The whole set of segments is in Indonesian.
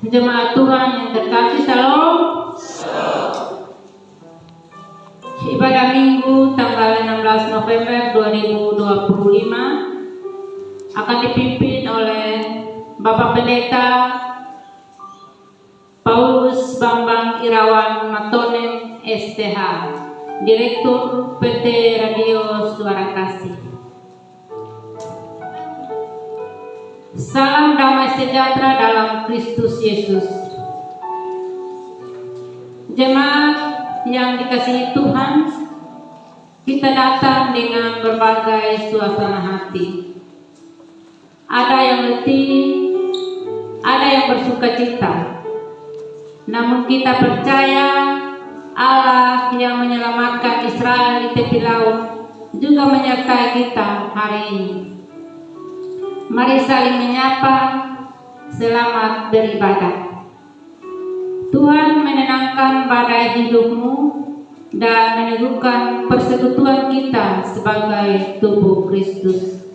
Jemaat Tuhan yang terkasih, Shalom. Ibadah Minggu tanggal 16 November 2025 akan dipimpin oleh Bapak Pendeta Paulus Bambang Irawan Matonen STH, Direktur PT Radio Suara Kasih. Salam damai sejahtera dalam Kristus Yesus. Jemaat yang dikasihi Tuhan, kita datang dengan berbagai suasana hati. Ada yang letih, ada yang bersuka cita. Namun kita percaya Allah yang menyelamatkan Israel di tepi laut juga menyertai kita hari ini. Mari saling menyapa, selamat beribadah. Tuhan menenangkan badai hidupmu dan meneguhkan persekutuan kita sebagai tubuh Kristus.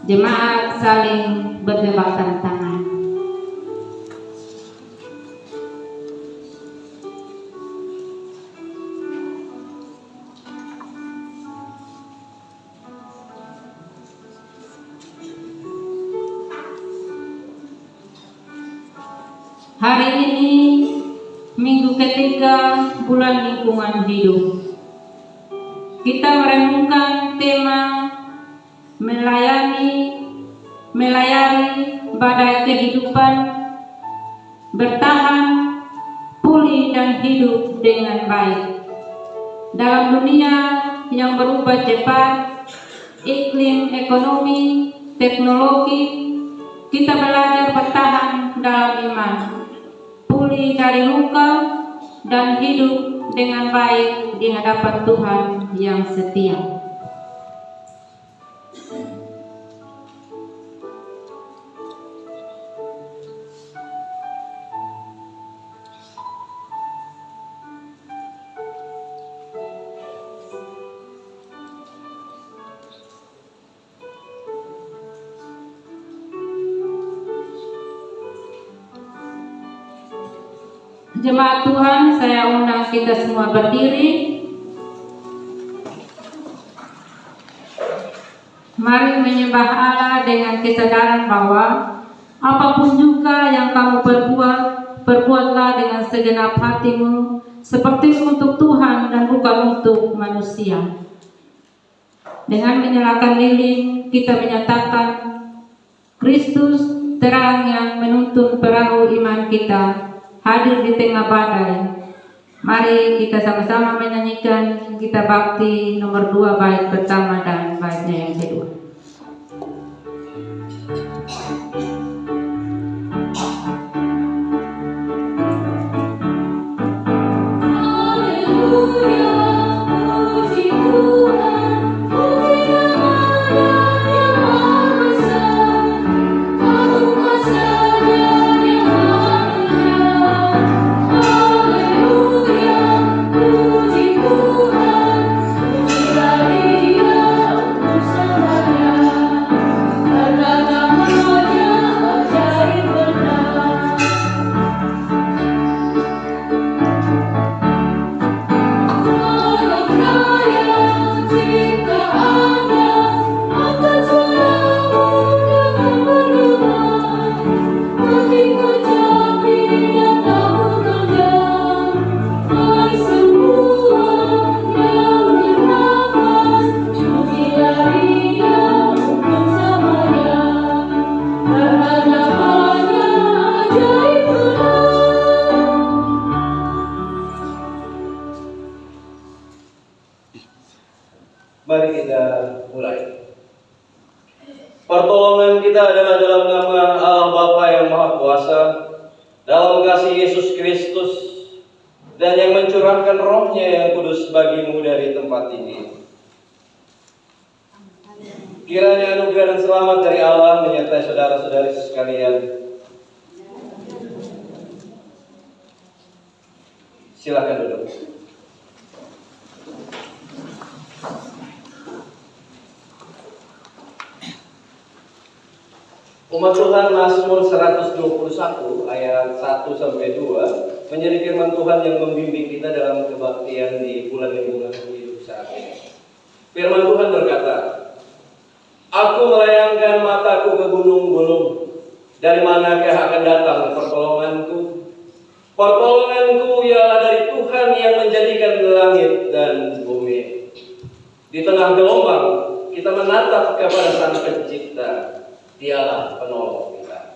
Jemaat saling bertepatan tangan. Hari ini minggu ketiga bulan lingkungan hidup. Kita merenungkan tema melayari badai kehidupan, bertahan, pulih dan hidup dengan baik. Dalam dunia yang berubah cepat, iklim ekonomi, teknologi, kita belajar bertahan dalam iman, pulih dari luka dan hidup dengan baik di hadapan Tuhan yang setia. Jemaat Tuhan, saya undang kita semua berdiri. Mari menyembah Allah dengan kesadaran bahwa apapun juga yang kamu perbuat, perbuatlah dengan segenap hatimu, seperti untuk Tuhan dan bukan untuk manusia. Dengan menyalakan lilin, kita menyatakan Kristus terang yang menuntun perahu iman kita hadir di tengah badai. Mari kita sama-sama menyanyikan Gita Bakti nomor 2 bait pertama dan baitnya yang kedua. Mari kita mulai. Pertolongan kita adalah dalam nama Allah Bapa yang Maha Kuasa, dalam kasih Yesus Kristus, dan yang mencurahkan rohnya yang kudus bagimu dari tempat ini. Kiranya anugerah dan selamat dari Allah menyertai saudara-saudari sekalian. Silakan duduk. Umat Tuhan, Mazmur 121 ayat 1-2 menjadi firman Tuhan yang membimbing kita dalam kebaktian di bulan lingkungan hidup saat ini. Firman Tuhan berkata, "Aku melayangkan mataku ke gunung-gunung, dari manakah akan datang pertolonganku? Pertolonganku ialah dari Tuhan yang menjadikan langit dan bumi." Di tengah gelombang, kita menatap kepada Sang Pencipta. Dialah penolong kita.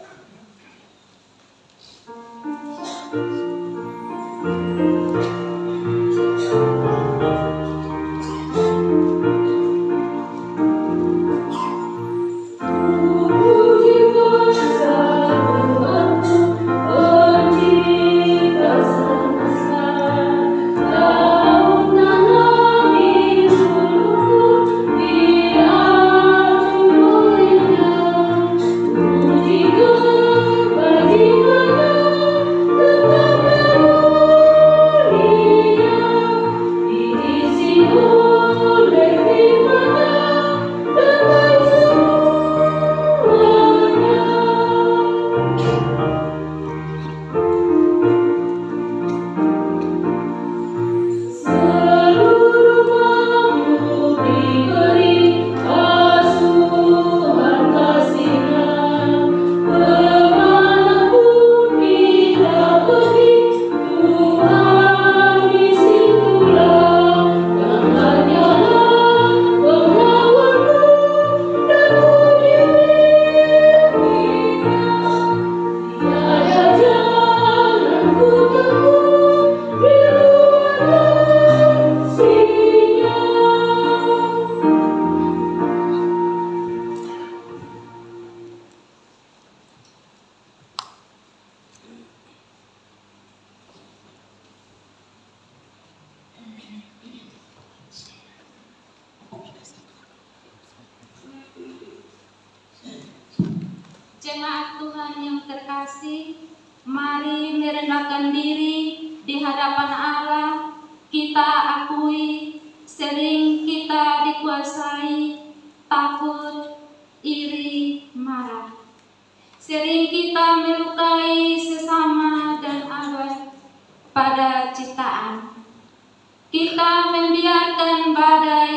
Jemaat Tuhan yang terkasih, mari merendahkan diri di hadapan Allah. Kita akui sering kita dikuasai takut, iri, marah. Sering kita melukai sesama dan Allah pada ciptaan. Kita membiarkan badai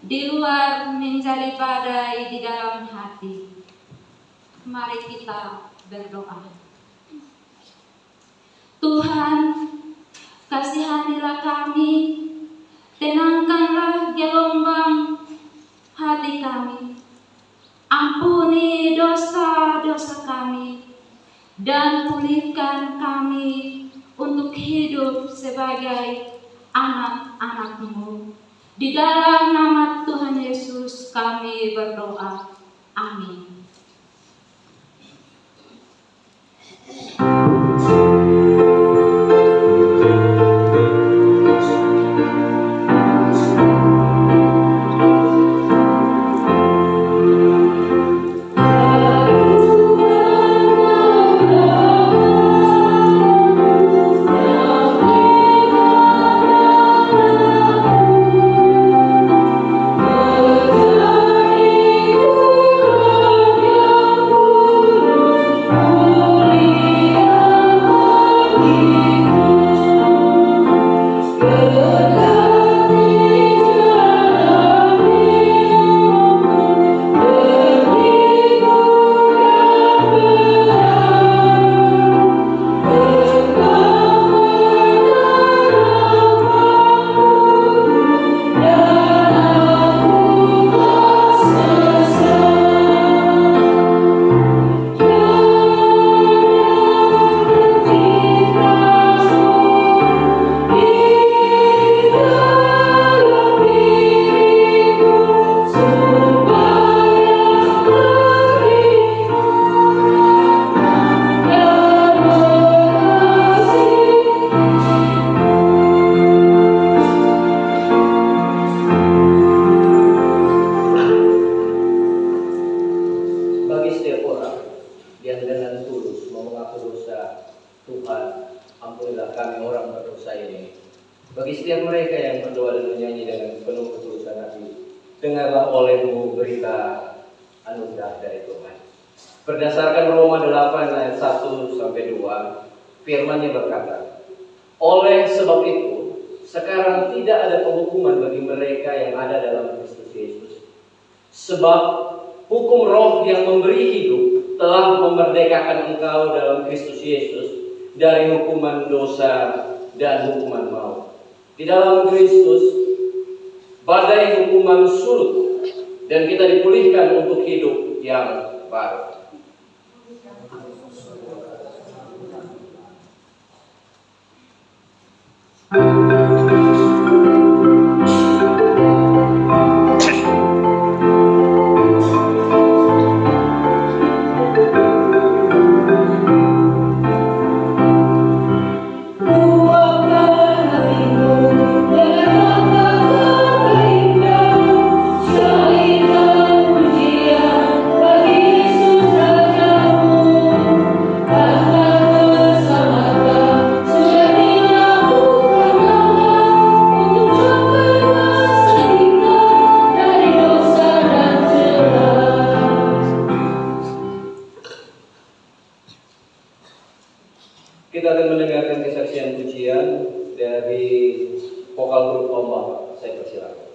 di luar menjadi badai di dalam hati. Mari kita berdoa. Tuhan, kasihanilah kami, tenangkanlah gelombang hati kami, ampuni dosa-dosa kami, dan pulihkan kami untuk hidup sebagai anak-anak-Mu. Di dalam nama Tuhan Yesus kami berdoa. Amin. Oh bernyanyi dengan penuh ketulusan hati. Dengarlah olehmu berita anugerah dari Tuhan. Berdasarkan Roma 8 ayat 1 sampai 2, firman-Nya berkata, oleh sebab itu, sekarang tidak ada penghukuman bagi mereka yang ada dalam Kristus Yesus. Sebab hukum roh yang memberi hidup telah memerdekakan engkau dalam Kristus Yesus dari hukuman dosa dan hukuman maut. Di dalam Kristus, badai hukuman surut dan kita dipulihkan untuk hidup yang baru. Kita akan mendengarkan kesaksian pujian dari vokal grup Ombak. Saya persilakan.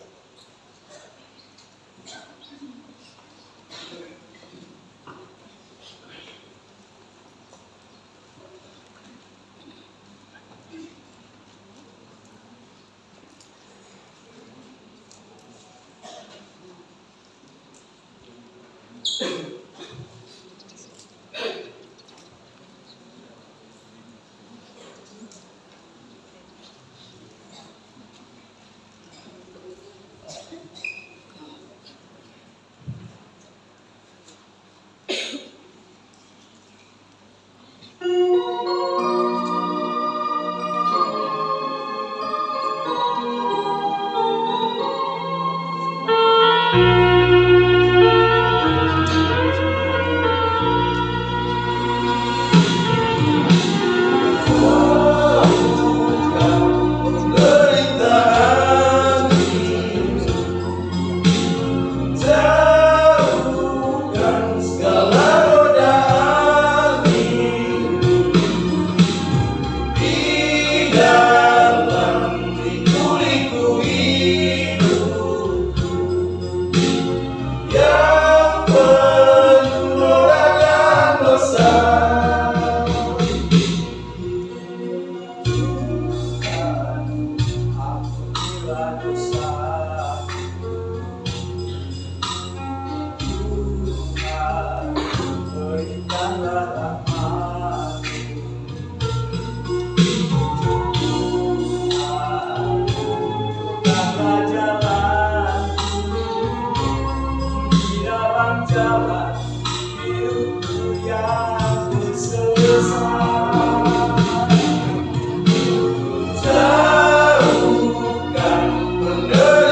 Jauhkan penderitaan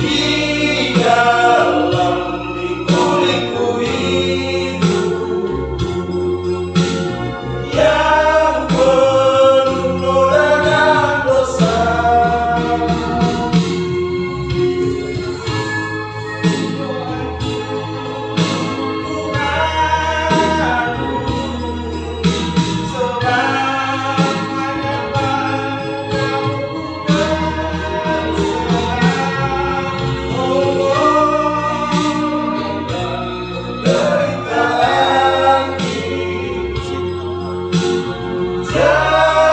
di dalam liku-liku hidup yang penuh noda dan dosa.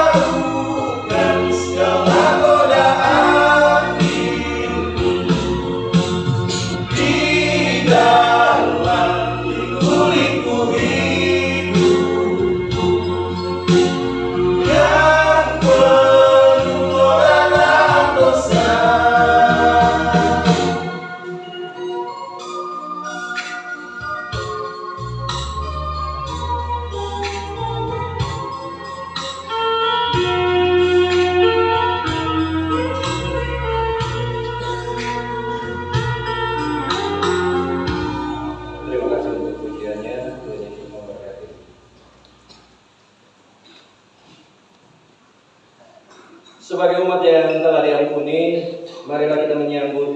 Jauhkan segala godaan di dalam liku-liku hidup yang penuh noda dan dosa. Terima kasih untuk pujiannya, Tuhan Yesus memberkati. Sebagai umat yang telah diampuni, marilah kita menyambut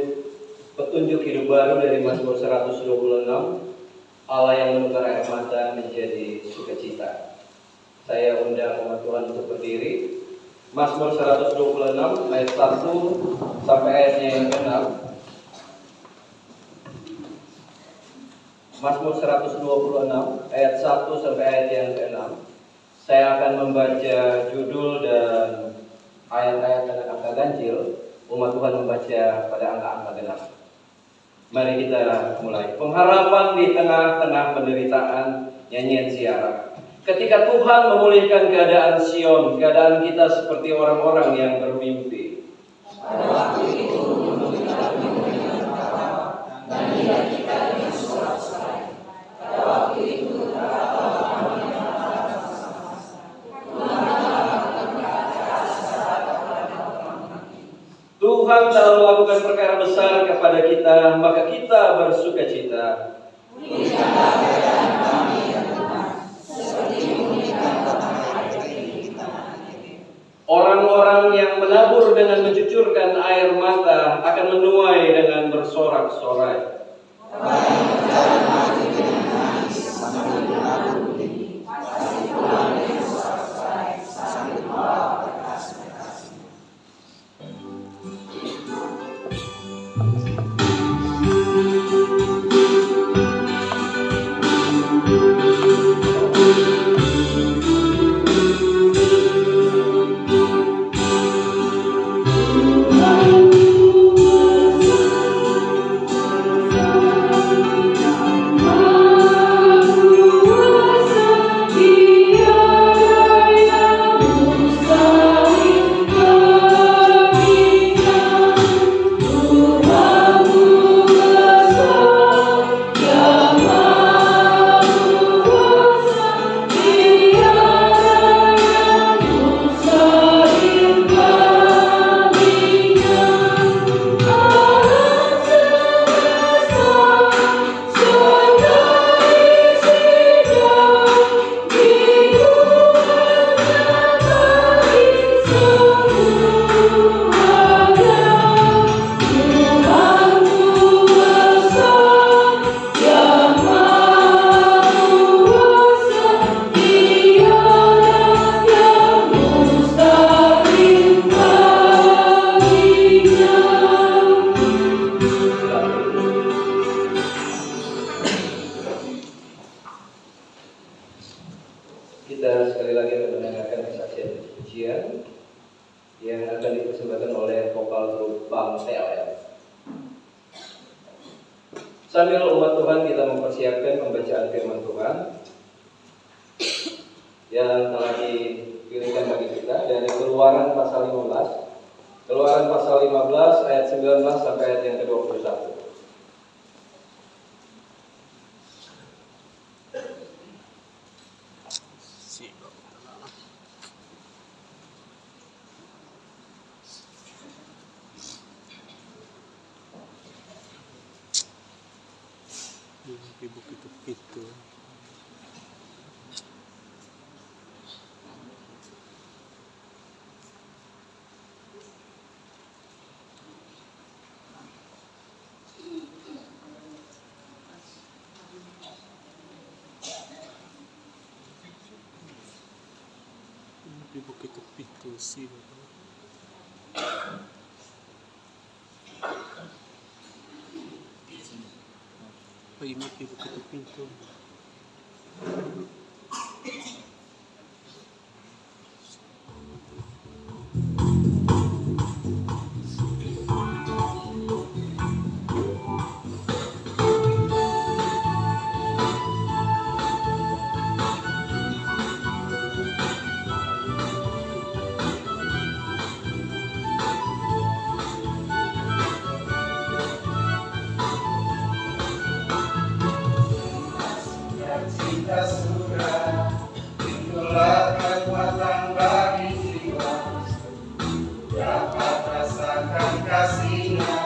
petunjuk hidup baru dari Mazmur 126, Allah yang menukar air mata menjadi sukacita. Saya undang umat Tuhan untuk berdiri. Mazmur 126 ayat 1 sampai ayatnya yang ke-6. Mazmur 126 ayat 1 sampai ayat yang ke-6. Saya akan membaca judul dan ayat-ayat dan angka ganjil. Umat Tuhan membaca pada angka-angka genap. Mari kita mulai. Pengharapan di tengah-tengah penderitaan, nyanyian ziarah. Ketika Tuhan memulihkan keadaan Sion, keadaan kita seperti orang-orang yang bermimpi. Pada waktu itu kami memberikan kata, dan lihat kita dengan sorak-sorai. Pada waktu itu berkatalah kami dengan kata masa-masa. Tuhan telah melakukan perkara kepada kami. Tuhan telah melakukan perkara besar kepada kita, maka kita bersukacita. Pulihkanlah keadaan kami ya Tuhan, seperti memulihkan kami dari kehidupan. Orang-orang yang menabur dengan mencucurkan air mata akan menuai dengan bersorak-sorai. Orang yang berjalan maju dengan nangis sambil menabur ini, pasti pulang dengan sorak-sorai sambil membawa berkas-berkas. Kita sekali lagi akan mendengarkan kesaksian pujian yang akan dipersembahkan oleh vokal grup Bang TLM. Sambil umat Tuhan kita mempersiapkan pembacaan firman Tuhan yang telah dipilihkan bagi kita dari Keluaran pasal 15. Keluaran pasal 15 ayat 19 sampai ayat yang ke-21. Di Bukit Pitu. Di Bukit Pitu sih. Ingat di Bukit Pitu. Cinta surga, itulah kekuatan bagi jiwa. Dapat rasakan kasihnya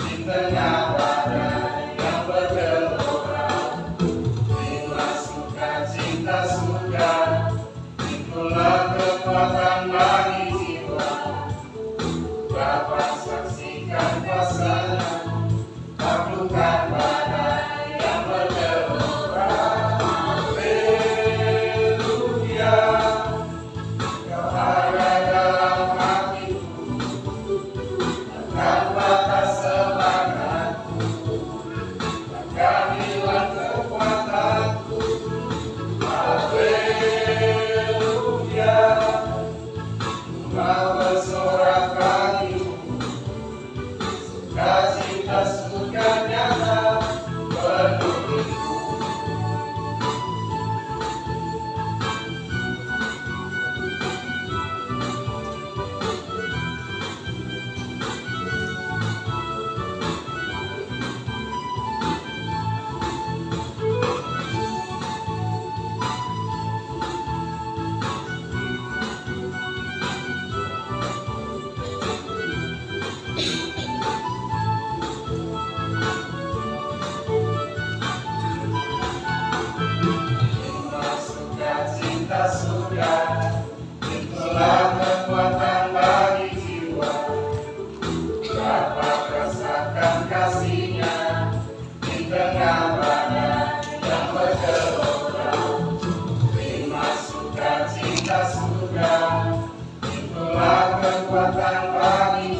di tengah badai yang bergelora. Dimasukkan cinta surga, itulah kekuatan bagi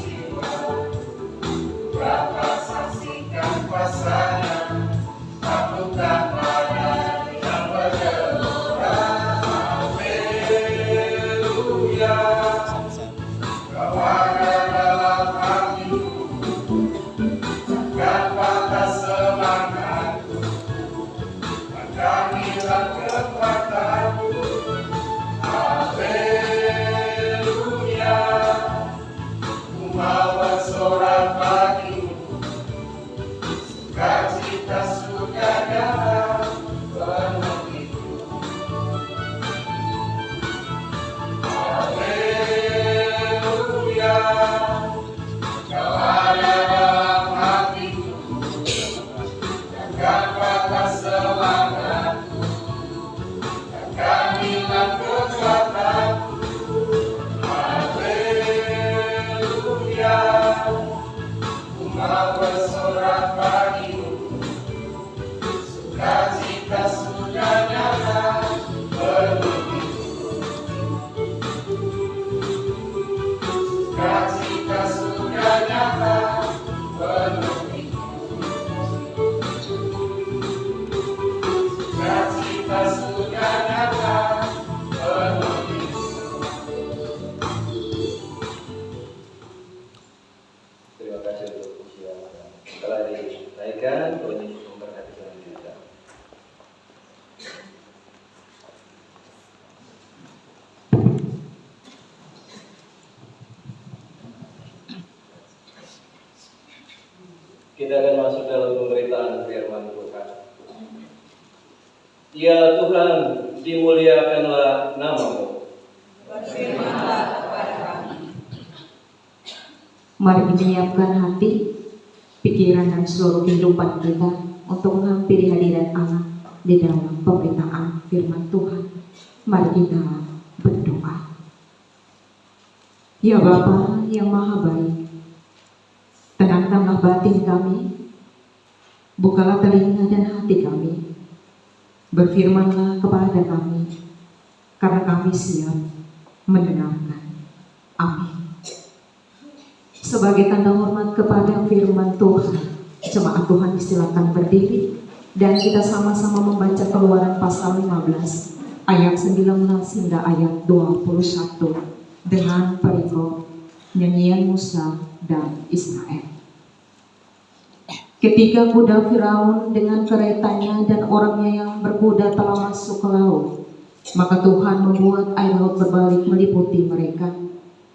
jiwa. Dapat saksikan kuasanya, taklukkan badai yang bergelora. Terima kasih untuk usia yang telah dinaikkan. Tuhan Yesus memberkati kita. Kita akan masuk dalam pemberitaan firman Tuhan. Ya Tuhan, dimuliakanlah nama-Mu. Berfirmanlah kepada kami. Mari menyiapkan hati, pikiran dan seluruh kehidupan kita untuk menghampiri hadirat Allah di dalam pemberitaan firman Tuhan. Mari kita berdoa. Ya Bapa yang Maha Baik, tenangkanlah batin kami, bukalah telinga dan hati kami, berfirmanlah kepada kami, karena kami siap mendengarkan. Amin. Sebagai tanda hormat kepada firman Tuhan, jemaat Tuhan silakan berdiri dan kita sama-sama membaca Keluaran pasal 15 ayat 19 hingga ayat 21 dengan perikop nyanyian Musa dan Israel. Ketika kuda Firaun dengan keretanya dan orangnya yang berkuda telah masuk ke laut, maka Tuhan membuat air laut berbalik meliputi mereka.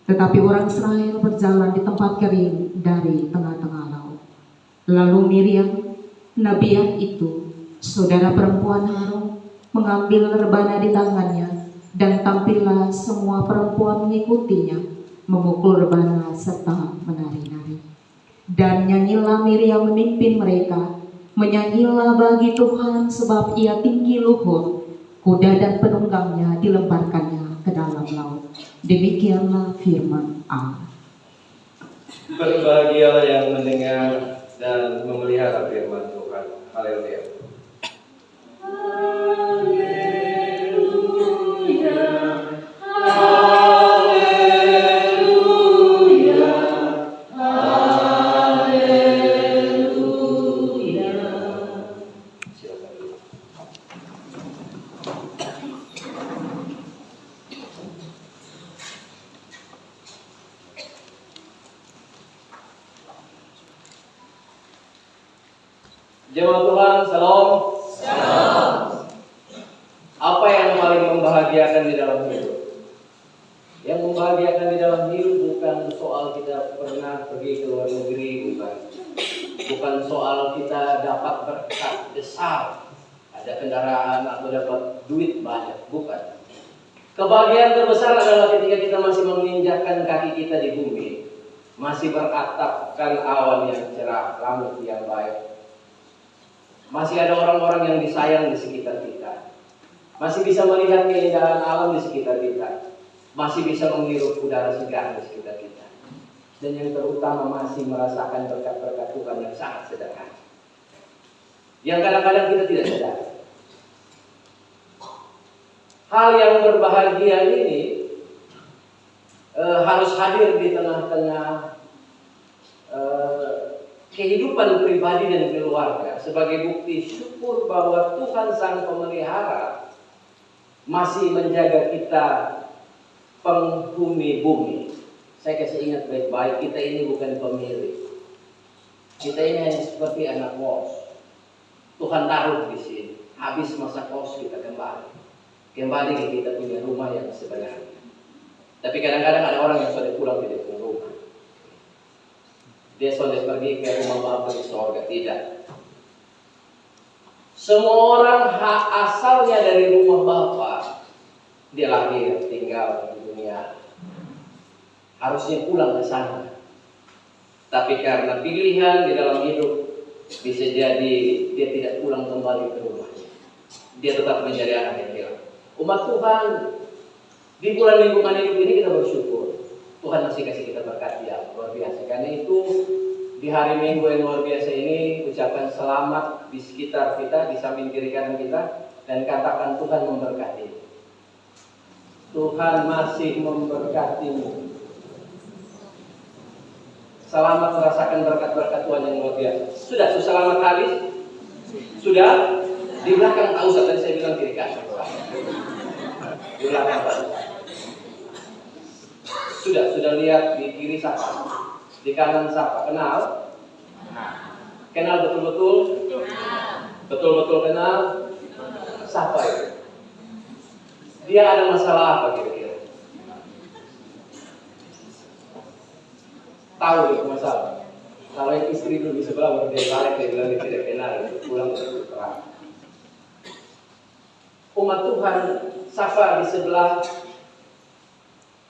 Tetapi orang Israel berjalan di tempat kering dari tengah-tengah laut. Lalu Miriam, nabiah itu, saudara perempuan Harun, mengambil rebana di tangannya, dan tampillah semua perempuan mengikutinya, memukul rebana serta menari-nari. Dan nyanyilah Miriam memimpin mereka, menyanyilah bagi Tuhan sebab ia tinggi luhur, kuda dan penunggangnya dilemparkannya ke dalam laut. Demikianlah firman Allah. Berbahagialah yang mendengar dan memelihara firman Tuhan. Haleluya. Jemaat Tuhan, salam. Apa yang paling membahagiakan di dalam hidup? Yang membahagiakan di dalam hidup bukan soal kita pernah pergi ke luar negeri, bukan soal kita dapat berkat besar, ada kendaraan atau dapat duit banyak, bukan. Kebahagiaan terbesar adalah ketika kita masih menginjakkan kaki kita di bumi, masih beratapkan awan yang cerah, langit yang baik. Masih ada orang-orang yang disayang di sekitar kita. Masih bisa melihat keindahan alam di sekitar kita. Masih bisa menghirup udara segar di sekitar kita. Dan yang terutama masih merasakan berkat-berkat Tuhan yang sangat sederhana. Yang kadang-kadang kita tidak sadar. Hal yang berbahagia ini harus hadir di tengah-tengah kehidupan pribadi dan keluarga sebagai bukti syukur bahwa Tuhan Sang Pemelihara masih menjaga kita penghuni bumi. Saya kasih ingat baik-baik, kita ini bukan pemilik. Kita ini hanya seperti anak kos. Tuhan taruh di sini. Habis masa kos kita kembali. Kembali ke kita punya rumah yang sebenarnya. Tapi kadang-kadang ada orang yang sudah pulang tidak punya rumah. Dia sudah pergi ke rumah Bapa di sorga. Tidak. Semua orang asalnya dari rumah Bapa. Dia lahir, tinggal di dunia. Harusnya pulang ke sana. Tapi karena pilihan di dalam hidup, bisa jadi dia tidak pulang kembali ke rumah. Dia tetap menjadi anak yang hilang. Umat Tuhan, di bulan lingkungan hidup ini kita bersyukur. Tuhan masih kasih kita berkat yang luar biasa. Karena itu di hari Minggu yang luar biasa ini ucapkan selamat di sekitar kita, di samping kiri kanan kita, dan katakan Tuhan memberkati. Tuhan masih memberkatimu. Selamat merasakan berkat-berkat Tuhan yang luar biasa. Sudah selamat habis? Sudah? Di belakang tahu tadi saya bilang kiri kanan. Di belakang tahu. Sudah lihat di kiri siapa? Di kanan siapa? Kenal? Kenal betul-betul? Betul-betul kenal? Siapa itu? Dia ada masalah apa kira-kira? Tahu itu masalah. Kalau yang istri dulu di sebelah baru dia balik, dia bilang dia tidak kenal, dia pulang terus terang. Umat Tuhan, Safa di sebelah,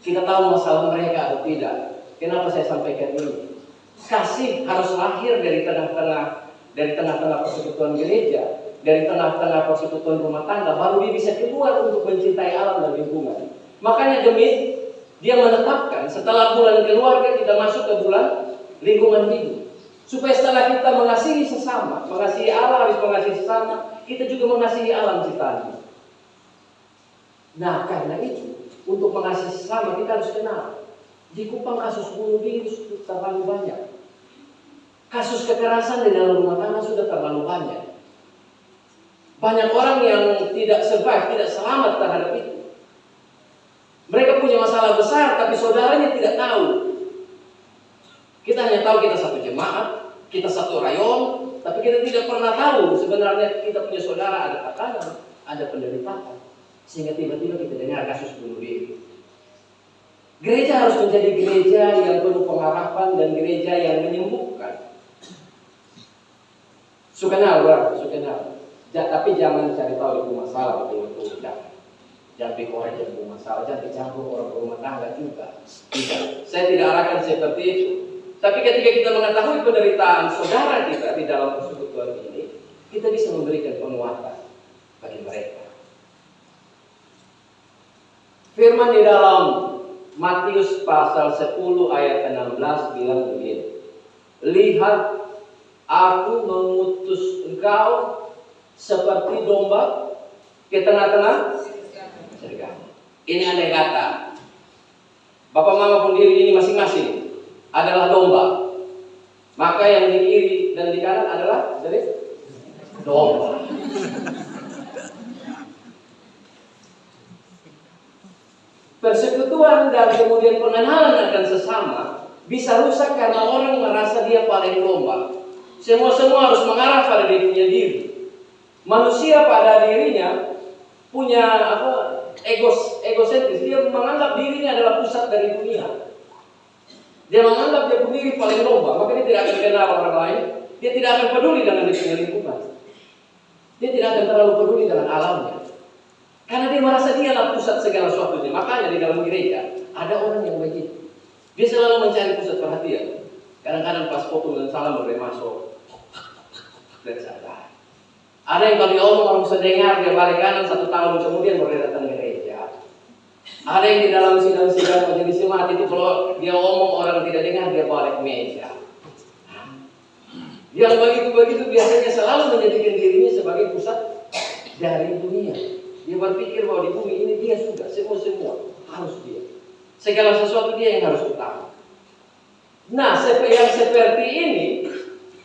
kita tahu masalah mereka atau tidak. Kenapa saya sampaikan ini? Kasih harus lahir dari tengah-tengah dari tengah-tengah persekutuan gereja, dari tengah-tengah persekutuan rumah tangga, baru dia bisa keluar untuk mencintai alam dan lingkungan. Makanya demi dia menetapkan setelah bulan keluarga kita masuk ke bulan lingkungan hidup. Supaya setelah kita mengasihi sesama, mengasihi Allah, habis mengasihi sesama, kita juga mengasihi alam ciptaan. Nah, karena itu, untuk mengasihi sesama kita harus kenal. Di Kupang kasus bunuh diri sudah terlalu banyak. Kasus kekerasan di dalam rumah tangga sudah terlalu banyak. Banyak orang yang tidak survive, tidak selamat terhadap itu. Mereka punya masalah besar, tapi saudaranya tidak tahu. Kita hanya tahu kita satu jemaat, kita satu rayon, tapi kita tidak pernah tahu sebenarnya kita punya saudara ada tekanan, ada penderitaan. Sehingga tiba-tiba kita dengar kasus bunuh diri. Gereja harus menjadi gereja yang penuh pengharapan dan gereja yang menyembuhkan. Sukenal, sukenal. Tapi jangan cari tahu itu masalah betul-betul. Jangan pikir itu masalah, jangan dicampur orang rumah tangga juga. Tidak. Saya tidak arahkan seperti itu. Tapi ketika kita mengetahui penderitaan saudara kita di dalam persekutuan ini, kita bisa memberikan penguatan bagi mereka. Firman di dalam Matius pasal 10 ayat 16 bilang begini. Lihat, aku mengutus engkau seperti domba ke tengah-tengah serigala. Ini andai kata Bapak Mama pendiri ini masing-masing adalah domba, maka yang di kiri dan di kanan adalah dari domba. Persekutuan dan kemudian pengenalan akan sesama bisa rusak karena orang merasa dia paling domba. Semua harus mengarah pada dirinya diri. Manusia pada dirinya punya egosentris. Dia menganggap dirinya adalah pusat dari dunia. Dia menganggap dia sendiri paling lomba, maka dia tidak akan kenal orang lain. Dia tidak akan peduli dengan dirinya lingkungan. Dia tidak akan terlalu peduli dengan alamnya. Karena dia merasa dia adalah pusat segala sesuatunya. Makanya di dalam gereja ada orang yang begitu. Dia selalu mencari pusat perhatian. Kadang-kadang pas foto dan salam boleh masuk dan sadar. Ada yang kalau diomong orang bisa dengar, dia balik kanan 1 tahun kemudian boleh datang gereja. Ada yang di dalam sidang-sidang menjadi semangat itu kalau dia omong orang tidak dengar, dia balik meja. Yang begitu-begitu biasanya selalu menjadikan dirinya sebagai pusat dari dunia. Dia berpikir bahwa di bumi ini dia sudah semua harus dia. Segala sesuatu dia yang harus utama. Nah, yang seperti ini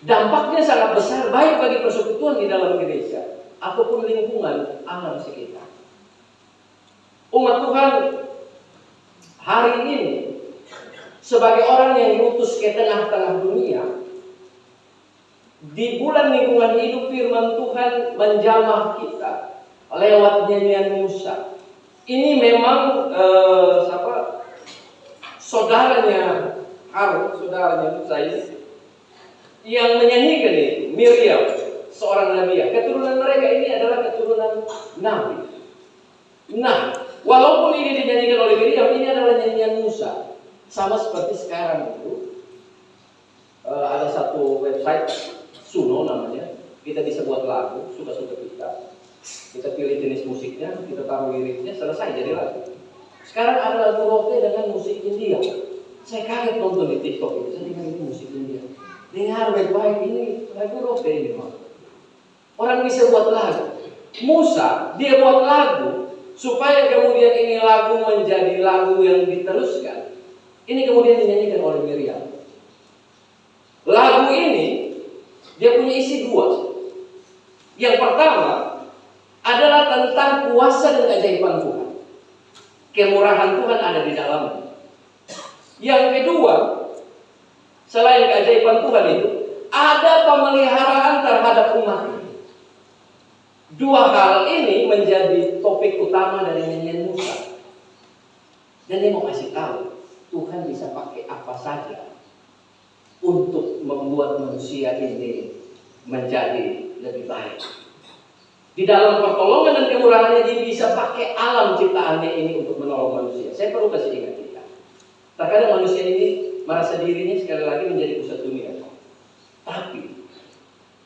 dampaknya sangat besar baik bagi persekutuan di dalam gereja ataupun lingkungan alam sekitar. Umat Tuhan hari ini sebagai orang yang diutus ke tengah-tengah dunia, di bulan lingkungan hidup firman Tuhan menjamah kita lewat nyanyian Musa. Ini memang saudaranya Harun, saudaranya Musa ini yang menyanyikan itu, Miriam, seorang nabiah. Keturunan mereka ini adalah keturunan nabi. Nah, walaupun ini dinyanyikan oleh Miriam, ini adalah nyanyian Musa. Sama seperti sekarang itu ada satu website Suno namanya. Kita bisa buat lagu, suka-suka kita. Kita pilih jenis musiknya, kita taruh liriknya, selesai jadi lagu. Sekarang ada lagu roke dengan musik India. Saya kaget nonton di TikTok itu, saya dengar ini musik India. Dengar baik-baik, ini lagu roke ini. Orang bisa buat lagu. Musa, dia buat lagu supaya kemudian ini lagu menjadi lagu yang diteruskan. Ini kemudian dinyanyikan oleh Miriam. Lagu ini dia punya isi 2. Yang pertama adalah tentang kuasa dan keajaiban Tuhan. Kemurahan Tuhan ada di dalamnya. Yang kedua, selain keajaiban Tuhan itu, ada pemeliharaan terhadap umat. 2 hal ini menjadi topik utama dari nyanyian Musa. Dan dia mau kasih tahu, Tuhan bisa pakai apa saja untuk membuat manusia ini menjadi lebih baik. Di dalam pertolongan dan kemurahannya dia bisa pakai alam ciptaannya ini untuk menolong manusia. Saya perlu kasih ingat kita. Terkadang manusia ini merasa dirinya sekali lagi menjadi pusat dunia. Tapi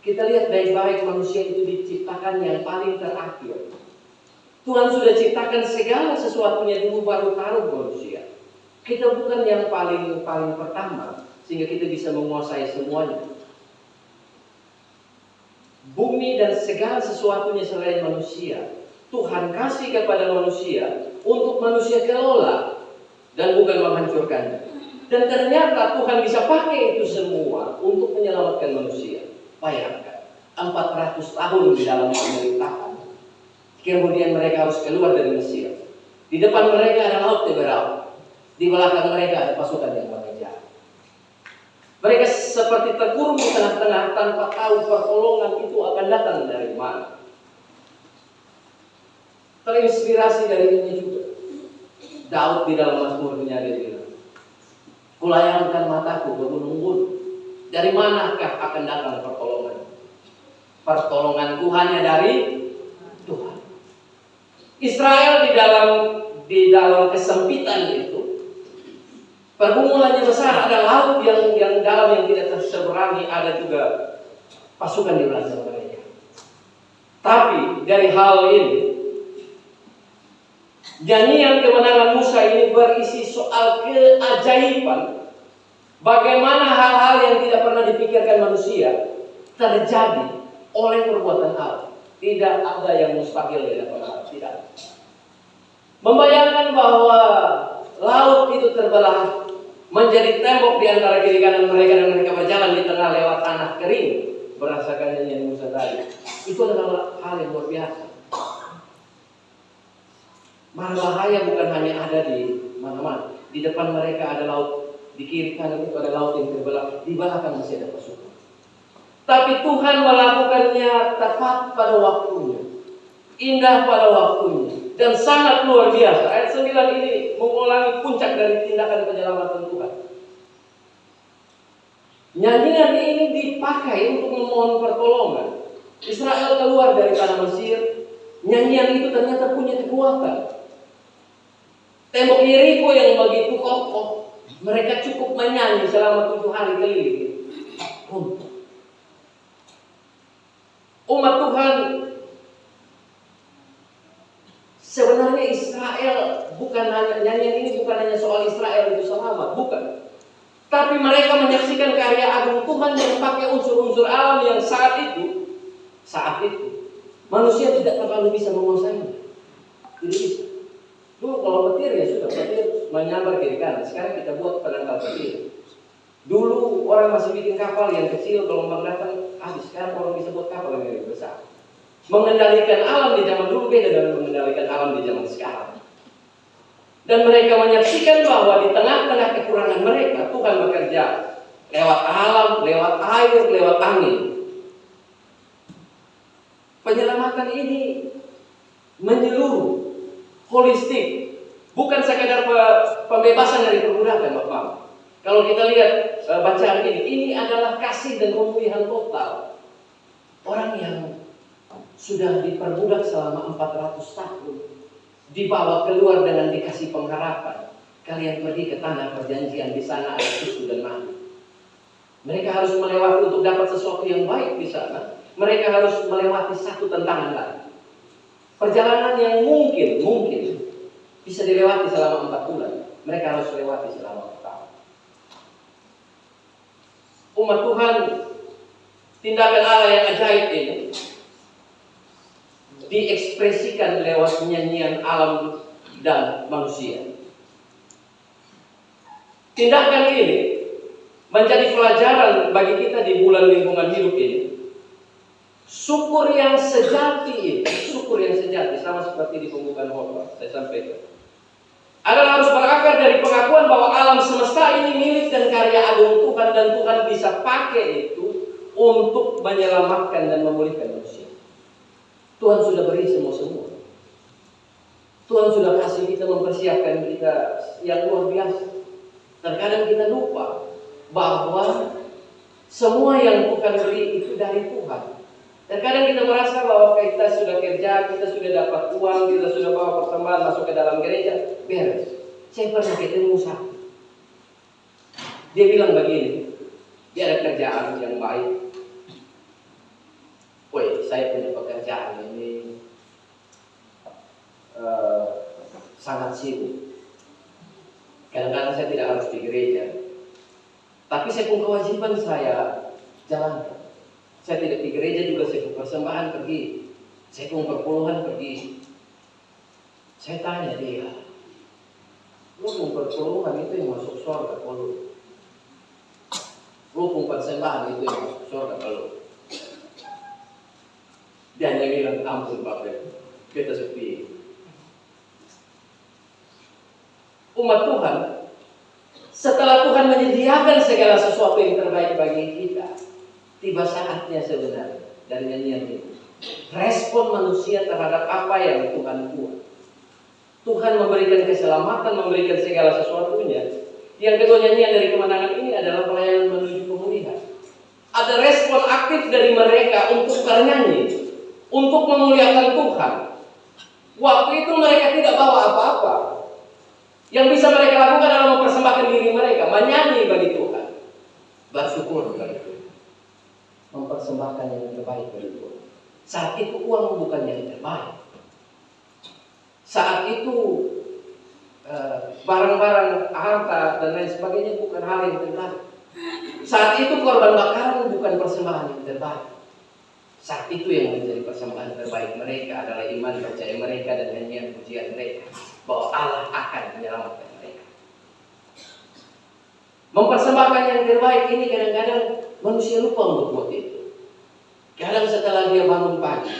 Kita lihat baik-baik manusia itu diciptakan yang paling terakhir. Tuhan sudah ciptakan segala sesuatunya dulu baru taruh manusia. Kita bukan yang paling pertama sehingga kita bisa menguasai semuanya. Bumi dan segala sesuatunya selain manusia, Tuhan kasih kepada manusia untuk manusia kelola dan bukan menghancurkannya. Dan ternyata Tuhan bisa pakai itu semua untuk menyelamatkan manusia. Bayangkan, 400 tahun di dalam pemerintahan. Kemudian mereka harus keluar dari Mesir. Di depan mereka ada laut Teberau. Di belakang mereka ada pasukan yang mengejar. Mereka seperti terkurung di tengah-tengah tanpa tahu pertolongan itu akan datang dari mana. Terinspirasi dari ini juga. Daud di dalam Mazmurnya dia bilang, "Kulayangkan mataku ke gunung-gunung. Dari manakah akan datang pertolongan? Pertolonganku hanya dari Tuhan." Israel di dalam kesempitan itu, pergumulannya besar, ada laut yang dalam yang tidak terseberangi, ada juga pasukan di belakang mereka. Tapi dari hal ini, nyanyian kemenangan Musa ini berisi soal keajaiban. Bagaimana hal-hal yang tidak pernah dipikirkan manusia terjadi oleh perbuatan Allah. Tidak ada yang mustahil di hadapan Allah. Tidak. Membayangkan bahwa laut itu terbelah menjadi tembok di antara kiri kanan mereka dan mereka berjalan di tengah lewat tanah kering. Berdasarkan nyanyian Musa tadi. Itu adalah hal yang luar biasa. Bahaya bukan hanya ada di mana-mana. Di depan mereka ada laut, di kiri kanan itu ada laut yang terbelah, di belakang masih ada pasukan. Tapi Tuhan melakukannya tepat pada waktunya, indah pada waktunya, dan sangat luar biasa. Ayat 9 ini mengulangi puncak dari tindakan penyelamatan Tuhan. Nyanyian ini dipakai untuk memohon pertolongan. Israel keluar dari tanah Mesir. Nyanyian itu ternyata punya kekuatan. Tembok Yeriko yang begitu kokoh, mereka cukup menyanyi selama 7 hari keliling. Umat Tuhan, sebenarnya Israel bukan hanya, nyanyian ini bukan hanya soal Israel itu selamat, bukan. Tapi mereka menyaksikan karya agung Tuhan yang pakai unsur-unsur alam yang saat itu manusia tidak terlalu bisa menguasainya. Tidak bisa. Dulu kalau petir ya sudah, petir menyambar kiri kanan. Sekarang kita buat penangkal petir. Dulu orang masih bikin kapal yang kecil, gelombang datang habis. Sekarang orang bisa buat kapal yang lebih besar. Mengendalikan alam di zaman dulu beda dengan mengendalikan alam di zaman sekarang. Dan mereka menyaksikan bahwa di tengah-tengah kekurangan mereka, Tuhan bekerja lewat alam, lewat air, lewat angin. Penyelamatan ini menyeluruh, holistik, bukan sekadar pembebasan dari perbudakan, Bapak. Kalau kita lihat bacaan ini adalah kasih dan pemulihan total. Orang yang sudah diperbudak selama 400 tahun, dibawa keluar dengan dikasih pengharapan. Kalian pergi ke tanah perjanjian, di sana ada susu dan madu. Mereka harus melewati untuk dapat sesuatu yang baik di sana. Mereka harus melewati satu tantangan lagi. Perjalanan yang mungkin bisa dilewati selama 4 bulan. Mereka harus lewati selama 4 tahun. Umat Tuhan, tindakan Allah yang ajaib ini diekspresikan lewat nyanyian alam dan manusia. Tindakan ini menjadi pelajaran bagi kita di bulan lingkungan hidup ini. Syukur yang sejati sama seperti di pembukaan khotbah saya sampaikan, adalah harus berakar dari pengakuan bahwa alam semesta ini milik dan karya agung Tuhan, dan Tuhan bisa pakai itu untuk menyelamatkan dan memulihkan manusia. Tuhan sudah beri semua. Tuhan sudah kasih kita, mempersiapkan kita yang luar biasa. Terkadang kita lupa bahwa semua yang Tuhan beri itu dari Tuhan. Terkadang kita merasa bahwa kita sudah kerja, kita sudah dapat uang, kita sudah bawa persembahan masuk ke dalam gereja, beres. Saya pernah ketemu satu. Dia bilang begini, dia ada kerjaan yang baik. pekerjaan ini sangat sibuk. Kadang-kadang saya tidak harus di gereja, tapi saya pun kewajiban saya jalankan. Saya tidak di gereja juga, saya pun persembahan pergi, saya pun perpuluhan pergi. Saya tanya dia, lu pun perpuluhan itu yang masuk surga kalau lu pun persembahan itu yang masuk surga kalau. Dia hanya bilang, ampun Bapak, kita sepi. Umat Tuhan, setelah Tuhan menyediakan segala sesuatu yang terbaik bagi kita, tiba saatnya sebenarnya dari nyanyian itu. Respon manusia terhadap apa yang Tuhan buat. Tuhan memberikan keselamatan, memberikan segala sesuatunya. Yang kedua, nyanyian dari kemenangan ini adalah pelayanan menuju pemulihan. Ada respon aktif dari mereka untuk bernyanyi, untuk memuliakan Tuhan. Waktu itu mereka tidak bawa apa-apa. Yang bisa mereka lakukan adalah mempersembahkan diri mereka, menyanyi bagi Tuhan, bersyukur bagi Tuhan, mempersembahkan yang terbaik bagi Tuhan. Saat itu uang bukan yang terbaik. Saat itu barang-barang, harta dan lain sebagainya bukan hal yang terbaik. Saat itu korban bakaran bukan persembahan yang terbaik. Saat itu yang menjadi persembahan terbaik mereka adalah iman percaya mereka dan nyanyian pujian mereka bahwa Allah akan menyelamatkan mereka. Mempersembahkan yang terbaik ini kadang-kadang manusia lupa untuk buat itu. Kadang setelah dia bangun pagi,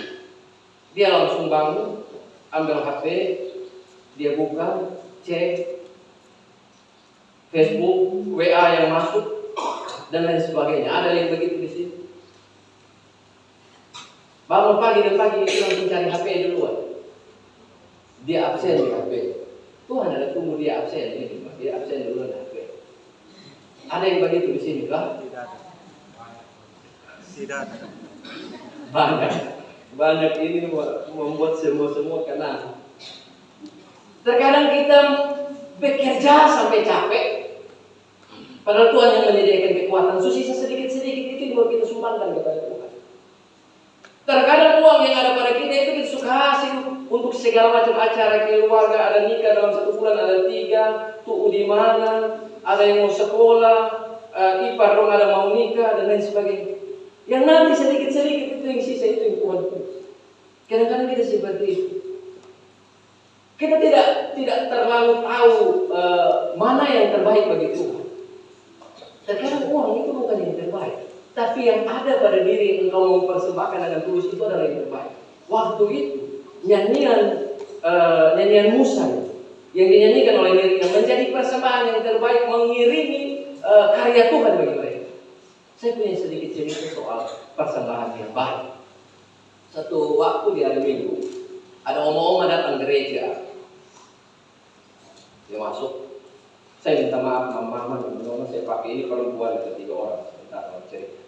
dia langsung bangun, ambil HP, dia buka, cek Facebook, WA yang masuk dan lain sebagainya. Ada yang begitu di sini. Bangun pagi dan pagi itu langsung cari HP duluan. Dia absen di HP. Tuhan ada tunggu dia absen ini, dia absen duluan di HP. Ada yang begitu di sini kah? Tidak ada. Banyak ini membuat semua kena. Terkadang kita bekerja sampai capek, padahal Tuhan yang menyediakan kekuatan. Sisa sedikit-sedikit itu yang kita sumbangkan kepada Tuhan. Terkadang uang yang ada pada kita itu kita suka kasih untuk segala macam acara keluarga. Ada nikah dalam 1 bulan, ada 3, tuh di mana, ada yang mau sekolah, ipar dong ada mau nikah dan lain sebagainya. Yang nanti sedikit-sedikit itu yang sisa itu yang Tuhan beri. Kadang-kadang kita seperti itu. Kita tidak terlalu tahu mana yang terbaik bagi Tuhan. Terkadang uang itu bukan yang terbaik, tapi yang ada pada diri yang engkau mempersembahkan dengan tulus itu adalah yang terbaik. Waktu itu nyanyian Musa yang dinyanyikan oleh Miriam menjadi persembahan yang terbaik mengiringi karya Tuhan bagi mereka. Saya punya sedikit cerita soal persembahan yang baik. Satu waktu di hari Minggu, ada oma-oma datang gereja. Dia masuk. Saya minta maaf, mama, saya pakai ini perempuan ada 3 orang. Sebentar, cerita.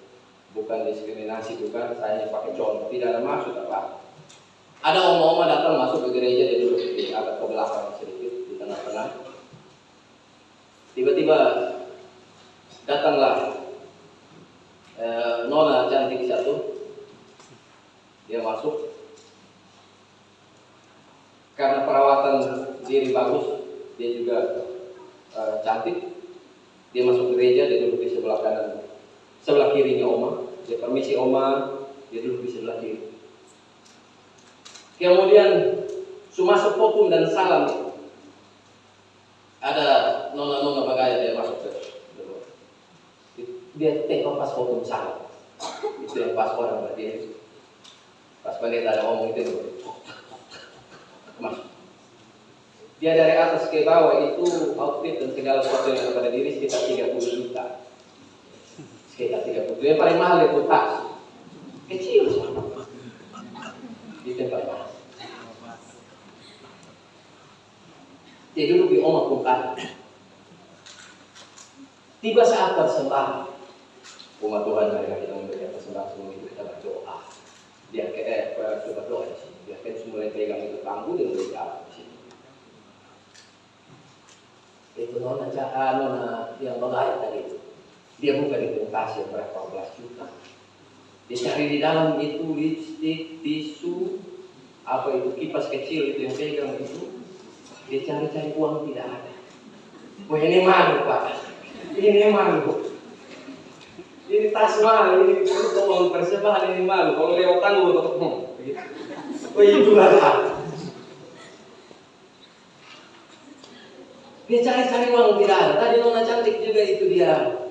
Bukan diskriminasi, bukan. Saya hanya pakai contoh, tidak ada maksud apa. Ada oma-oma datang masuk ke gereja, dia duduk di agak ke belakang sedikit, di tengah-tengah. Tiba-tiba datanglah nona cantik satu. Dia masuk. Karena perawatan diri bagus, dia juga cantik. Dia masuk gereja, dia duduk di sebelah kanan, sebelah kirinya oma. Dia permisi oma, dia duduk di sebelah kiri. Kemudian masuk fokum dan salam. Ada nona-nona bagaya dia masuk ke dia tengok pas fokum salam. Itu yang pas orang berdiri. Pas pendeta ada ngomong itu masuk. Dia dari atas ke bawah itu outfit dan segala sesuatu yang ada pada diri sekitar 30 juta. Sekitar 30 juta. Yang paling mahal itu tas. Kecil semua. Di tempat mahal. Dia duduk di omah bukan. Tiba saat persembahan. Umat Tuhan mereka kita memberikan persembahan semua itu kita berdoa. Dia coba doa di sini. Dia kan mulai pegang itu tangguh dan mulai jalan di sini. Itu nona yang bagaya tadi itu. Dia buka di kasir berapa belas juta. Dicari di dalam itu lipstik, tisu, apa itu kipas kecil itu yang pegang itu. Dia cari-cari uang tidak ada. Wah ini malu Pak, ini malu. Ini tas malu, ini uang persembahan ini malu. Kalau lewat tangguh begitu. Oh itu lah. Dia cari-cari uang tidak ada. Tadi nona cantik juga itu dia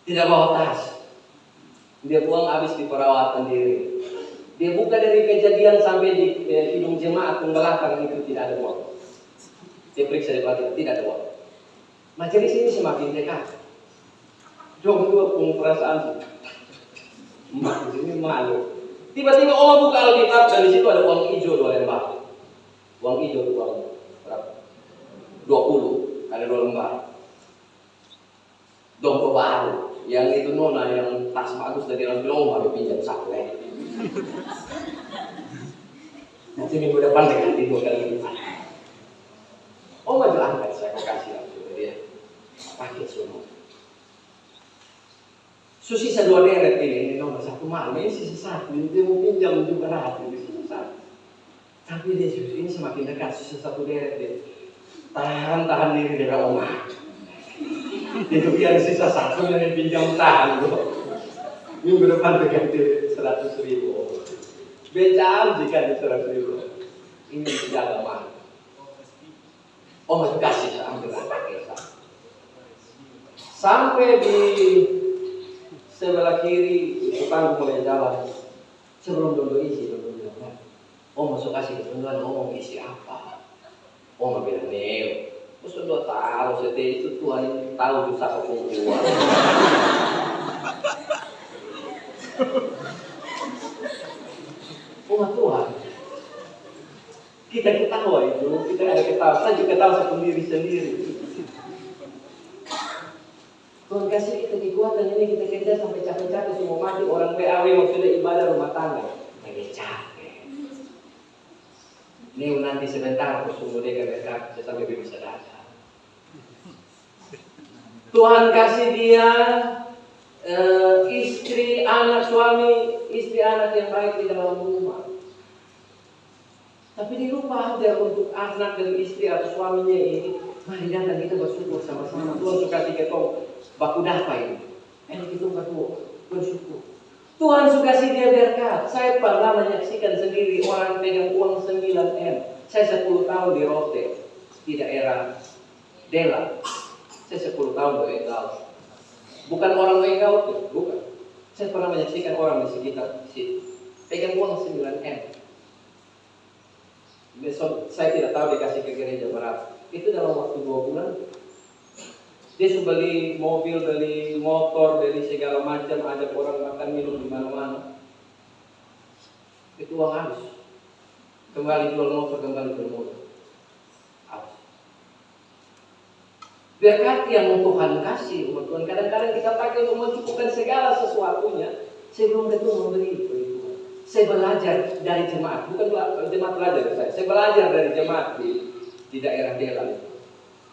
tidak bawa tas. Dia buang habis di perawatan diri. Dia buka dari kejadian sampai di hidung jemaat ke belakang itu tidak ada uang. Dia periksa di belakang tidak ada uang. Majelis ini semakin dekat. Dong dua pun perasaan majelis ini malu. Tiba-tiba buka Alkitab dan di situ ada uang hijau 2 lembar. Uang hijau itu uang berapa? 20, ada 2 lembar. Dompet baru. Yang itu nona yang tas bagus dari orang bilang baru pinjam 1 Nanti minggu depan ganti 2 kali lipat. Maju angkat saya kasih langsung ke dia. Pakai semua. Sisa 2 deret ini nomor 1 malam ini sisa 1. Dia mau pinjam juga rapi ini sisa 1. Tapi dia ini semakin dekat sisa 1 deret dia. Tahan diri dengan omah. Itu biar sisa 1 yang pinjam tahan loh. Minggu depan berganti 100.000. Becam jika di 100.000. Ini jaga mah. Masih kasih saya ambil pakai sampai di sebelah kiri itu panggung mulai jalan. Sebelum dulu isi dulu bilang, masuk kasih ketentuan ngomong isi apa? Bilang nih. Terus sudah tahu setelah itu Tuhan tahu dosa kepunguan. Tuhan, kita ketawa itu, kita ada ketawa, saya juga ketawa sendiri. Tuhan kasih kita kekuatan ini kita kerja sampai capek-capek semua mati orang PAW maksudnya ibadah rumah tangga, lagi capek. Ini nanti sebentar aku sungguh dia kerja sampai bisa datang. Tuhan kasih dia istri, anak, suami, istri, anak yang baik di dalam rumah. Tapi dia lupa ajar untuk anak dan istri atau suaminya ini. Mari datang kita bersyukur sama-sama. Tuhan suka diketong baku dapa ini. Kita bersyukur. Tuhan suka kasih dia berkat. Saya pernah menyaksikan sendiri orang pegang uang 9M. Saya 10 tahun di Rote di daerah Dela. Saya 10 tahun di Engau. Bukan orang Engau, bukan. Saya pernah menyaksikan orang di sekitar situ pegang uang 9M. Besok saya tidak tahu dikasih ke gereja berapa. Itu dalam waktu 2 bulan. Dia sudah beli mobil, beli motor, beli segala macam. Ada orang makan minum di mana-mana. Itu uang habis. Kembali jual motor, kembali jual motor. Habis. Berkat yang Tuhan kasih, Tuhan kadang-kadang kita pakai untuk mencukupkan segala sesuatunya. Sebelum itu memberi. Saya belajar dari jemaat, bukan jemaat belajar dari saya belajar dari jemaat di daerah Dela itu.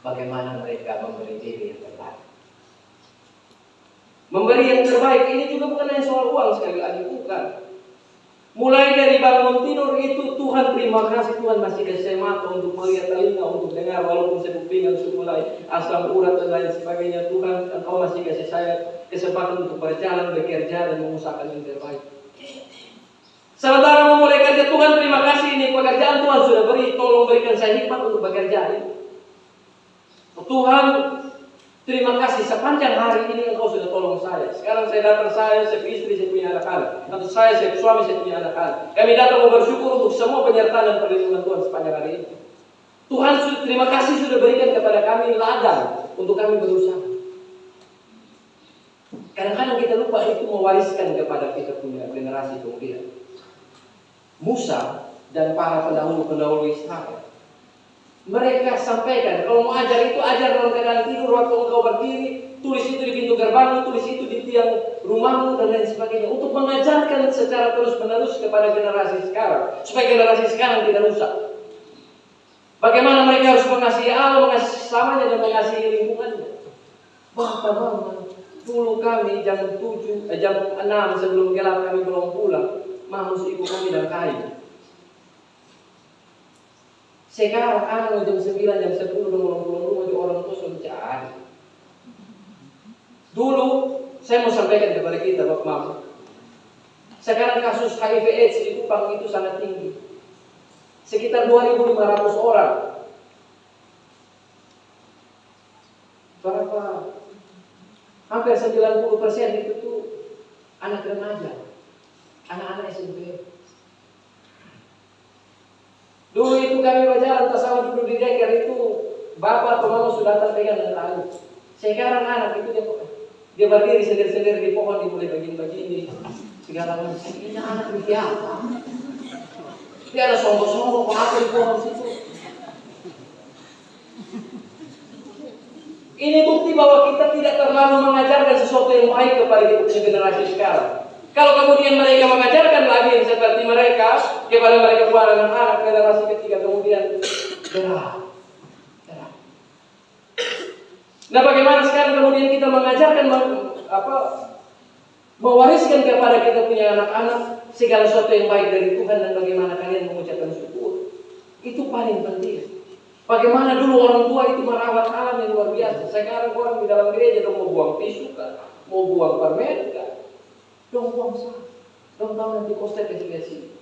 Bagaimana mereka memberi diri yang terbaik. Memberi yang terbaik ini juga bukan hanya soal uang sekali lagi, bukan. Mulai dari bangun tidur itu Tuhan terima kasih Tuhan masih kasih mata untuk melihat, telinga untuk dengar walaupun saya kupingan mulai asam urat dan lain sebagainya. Tuhan Engkau masih kasih saya kesempatan untuk berjalan, bekerja dan mengusahakan yang terbaik. Sementara memulai kerja Tuhan terima kasih ini pekerjaan Tuhan sudah beri, tolong berikan saya hikmat untuk bekerja ini. Tuhan terima kasih sepanjang hari ini Engkau sudah tolong saya. Sekarang saya datang saya istri saya punya anak-anak, atau saya suami saya punya anak-anak. Kami datang mau bersyukur untuk semua penyertaan dan perlindungan Tuhan sepanjang hari ini. Tuhan terima kasih sudah berikan kepada kami ladang untuk kami berusaha. Kadang-kadang kita lupa itu mewariskan kepada kita punya generasi kemudian. Musa dan para pendahulu Israel, mereka sampaikan kalau mau ajar itu ajar dalam keadaan tidur waktu engkau berdiri, tulis itu di pintu gerbangmu, tulis itu di tiang rumahmu dan lain sebagainya, untuk mengajarkan secara terus-menerus kepada generasi sekarang supaya generasi sekarang tidak rusak. Bagaimana mereka harus mengasihi Allah, mengasihi sesamanya dan mengasihi lingkungannya. Bapak, mama, Dulu kami jam 6 sebelum gelap kami belum pulang, masuk ibu kami dan kayu. Sekarang anak jam 9, jam 10 udah mulai pulang orang tua sudah cari. Dulu saya mau sampaikan kepada kita Bapak Mama. Sekarang kasus HIV/AIDS di Kupang itu sangat tinggi. Sekitar 2.500 orang. Berapa? Hampir 90% itu tuh anak remaja, anak-anak SMP. Dulu itu kami berjalan bersama duduk di deker itu, bapak atau mama sudah datang pegang dan lalu. Sekarang anak itu dia berdiri sendiri-sendiri di pohon, dia mulai begini-begini. Segala macam. Ini anak ini apa? Dia ada sombong-sombong apa di pohon situ. Ini bukti bahwa kita tidak terlalu mengajarkan sesuatu yang baik kepada generasi sekarang. Kalau kemudian mereka mengajarkan lagi yang seperti mereka kepada mereka buat anak-anak generasi ketiga, kemudian gerah. Nah, bagaimana sekarang kemudian kita mengajarkan mewariskan kepada kita punya anak-anak segala sesuatu yang baik dari Tuhan dan bagaimana kalian mengucapkan syukur. Itu paling penting. Bagaimana dulu orang tua itu merawat alam yang luar biasa. Sekarang orang di dalam gereja dong mau buang tisu kan, mau buang permen kan, dong buang sah, dong tahu nanti koster kasih.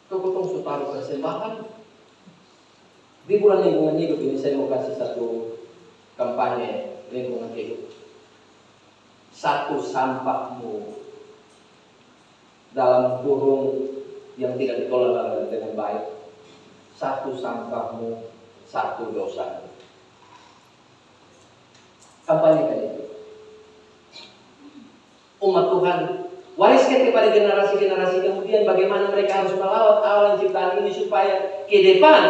Toko-toko sutaruh persembahan. Di bulan lingkungan hidup ini saya mau kasih satu kampanye lingkungan hidup. Satu sampahmu dalam kurung yang tidak dikelola dengan baik. Satu sampahmu, satu dosa. Kampanyekan itu. Umat Tuhan, wariskan kepada generasi-generasi kemudian bagaimana mereka harus melawat alam ciptaan ini supaya ke depan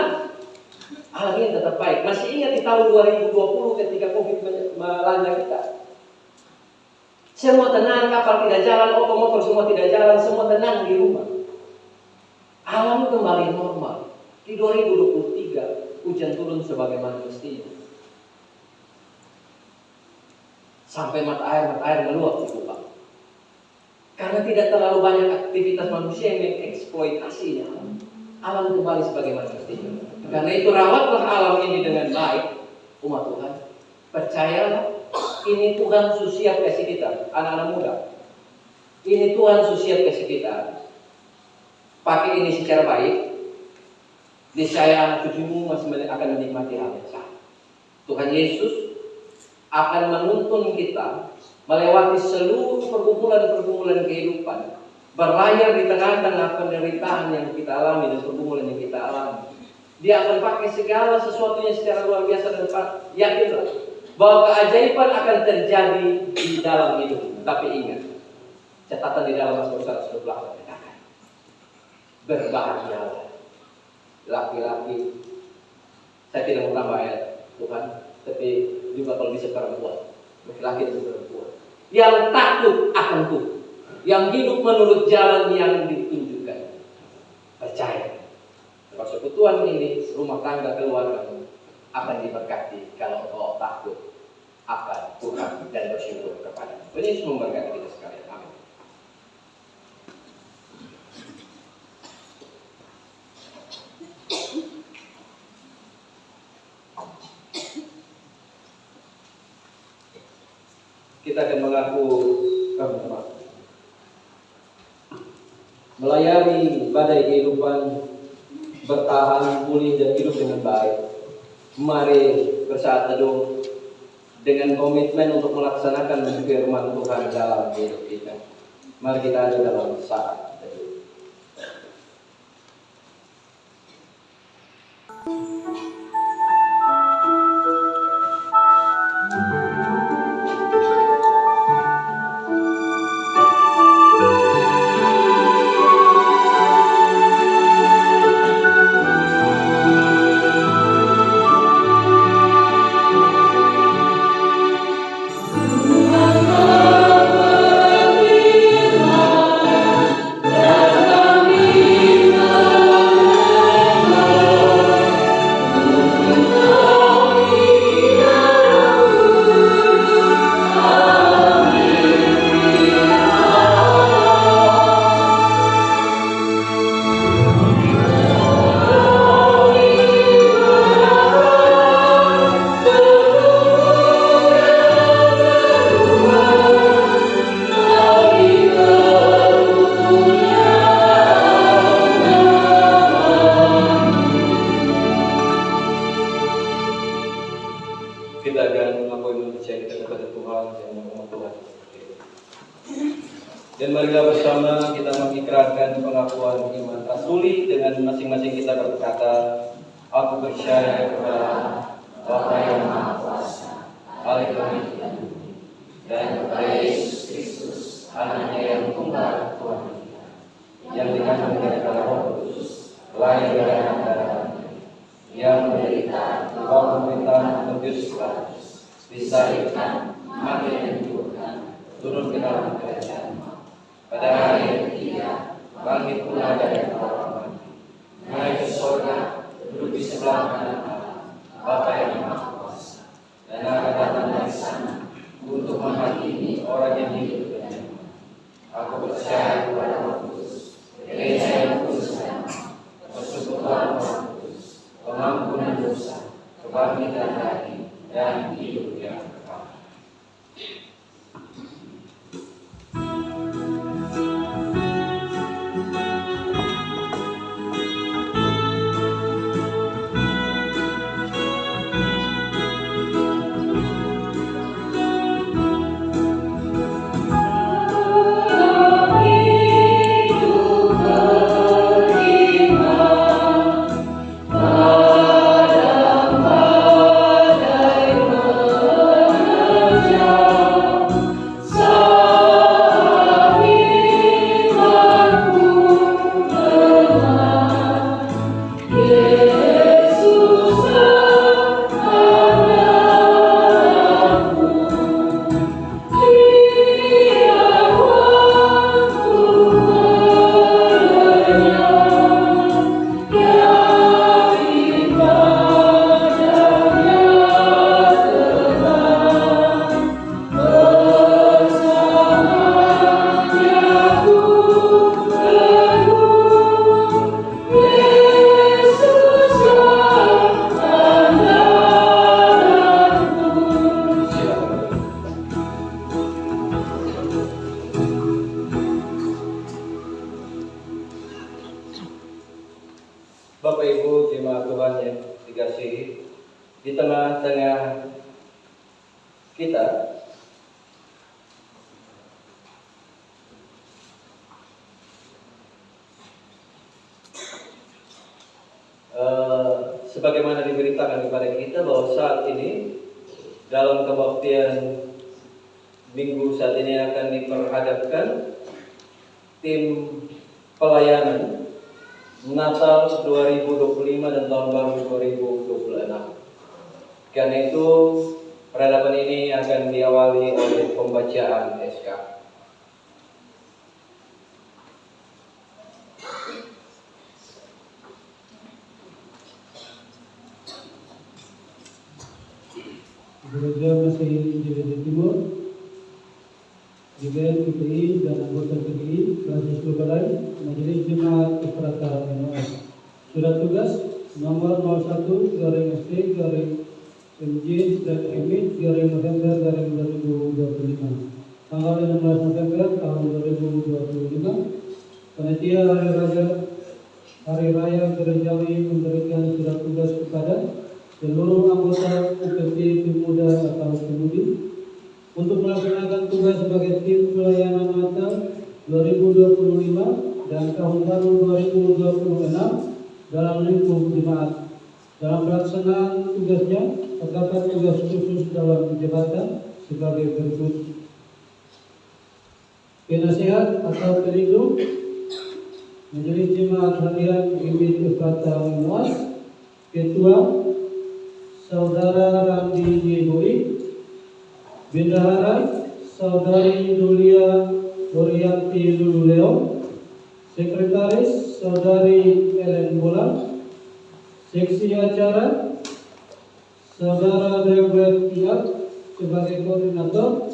alam ini tetap baik. Masih ingat di tahun 2020 ketika COVID melanda kita? Semua tenang, kapal tidak jalan, otomotor semua tidak jalan, semua tenang di rumah. Alam kembali normal. Di 2023 hujan turun sebagaimana mestinya. Sampai mata air meluap di Kupang. Karena tidak terlalu banyak aktivitas manusia yang mengeksploitasinya. Alam kembali sebagaimana mestinya. Karena itu rawatlah alam ini dengan baik, umat Tuhan. Percayalah, ini Tuhan susiap kasih kita, anak-anak muda. Ini Tuhan susiap kasih kita. Pakai ini secara baik. Niscaya anak cucumu masih akan menikmati hal yang sama. Tuhan Yesus akan menuntun kita melewati seluruh pergumulan-pergumulan kehidupan, berlayar di tengah-tengah penderitaan yang kita alami dan pergumulan yang kita alami. Dia akan pakai segala sesuatunya secara luar biasa dan yakinlah bahwa keajaiban akan terjadi di dalam hidup. Tapi ingat, catatan di dalam Mazmur 128 katakan, berbahagialah laki-laki, saya tidak mau tambah ayat Tuhan, tapi juga kalau bisa perempuan, laki-laki dan perempuan yang takut akan Tuhan, yang hidup menurut jalan yang ditunjukkan. Percaya, persekutuan ini, rumah tangga keluarga akan diberkati kalau kau takut akan Tuhan dan bersyukur kepada Tuhan. Yesus memberkati kita sekalian. Amin. Kita akan mengaku melayani badai kehidupan, bertahan, pulih dan hidup dengan baik. Mari bersaat teduh dengan komitmen untuk melaksanakan firman Tuhan dalam hidup kita. Mari kita ada dalam saat teduh. Tuhan berfirman, keluarga bersama kita mengikrarkan pengakuan iman rasuli dengan masing-masing kita berkata, aku percaya kepada Bapa yang Maha Kuasa, Allah yang dan kepada Yesus Kristus, anaknya yang tunggal Tuhan kita, yang dikandung dari Roh Kudus, lahir dari anak darah, yang menderita di bawah pemerintahan Pontius Pilatus, disalibkan, mati dan dikuburkan, turun ke dalam kerajaan. Pada hari yang ketiga, bangkit pula dari orang mati, naik ke surga, duduk di sebelah kanan Allah, Bapa yang Maha Kuasa, dan akan datang dari sana untuk menghakimi orang yang hidup dan yang mati. Aku percaya kepada Roh Kudus, gereja yang kudus dan persekutuan Roh Kudus, pengampunan dosa, kebangkitan dari dan hidup yang kekal. Bapak Ibu jemaat Tuhan yang dikasihi, di tengah-tengah kita sebagaimana diberitakan kepada kita bahwa saat ini dalam kebaktian minggu saat ini akan diperhadapkan tim pelayanan Natal 2025 dan Tahun Baru 2026. Karena itu peradaban ini akan diawali oleh pembacaan SK. Gereja Masih Injil Timur, GBL PPI dan anggota PPI Francis Balai, Majelis Jemaat Efrata NOS. Surat tugas nomor 01-MJ/November/2025. Tanggal 16 November tahun 2025. Panitia Hari Raya Gerejawi memberikan surat tugas kepada seluruh anggota UPP Pemuda atau Pemudi untuk melaksanakan tugas sebagai tim pelayanan Natal 2025 dan Tahun Baru 2026 dalam lingkup jemaat. Dalam pelaksanaan tugasnya terdapat tugas khusus dalam jabatan sebagai berikut: penasihat atau pelindung Majelis Jemaat Harian GBI Efrata NOS, Ketua Saudara Randi Yeboy, Bendahara Saudari Julia Orianti Lululeo, Sekretaris Saudari Ellen Bola, Seksi Acara Saudara Delbert Iak sebagai koordinator,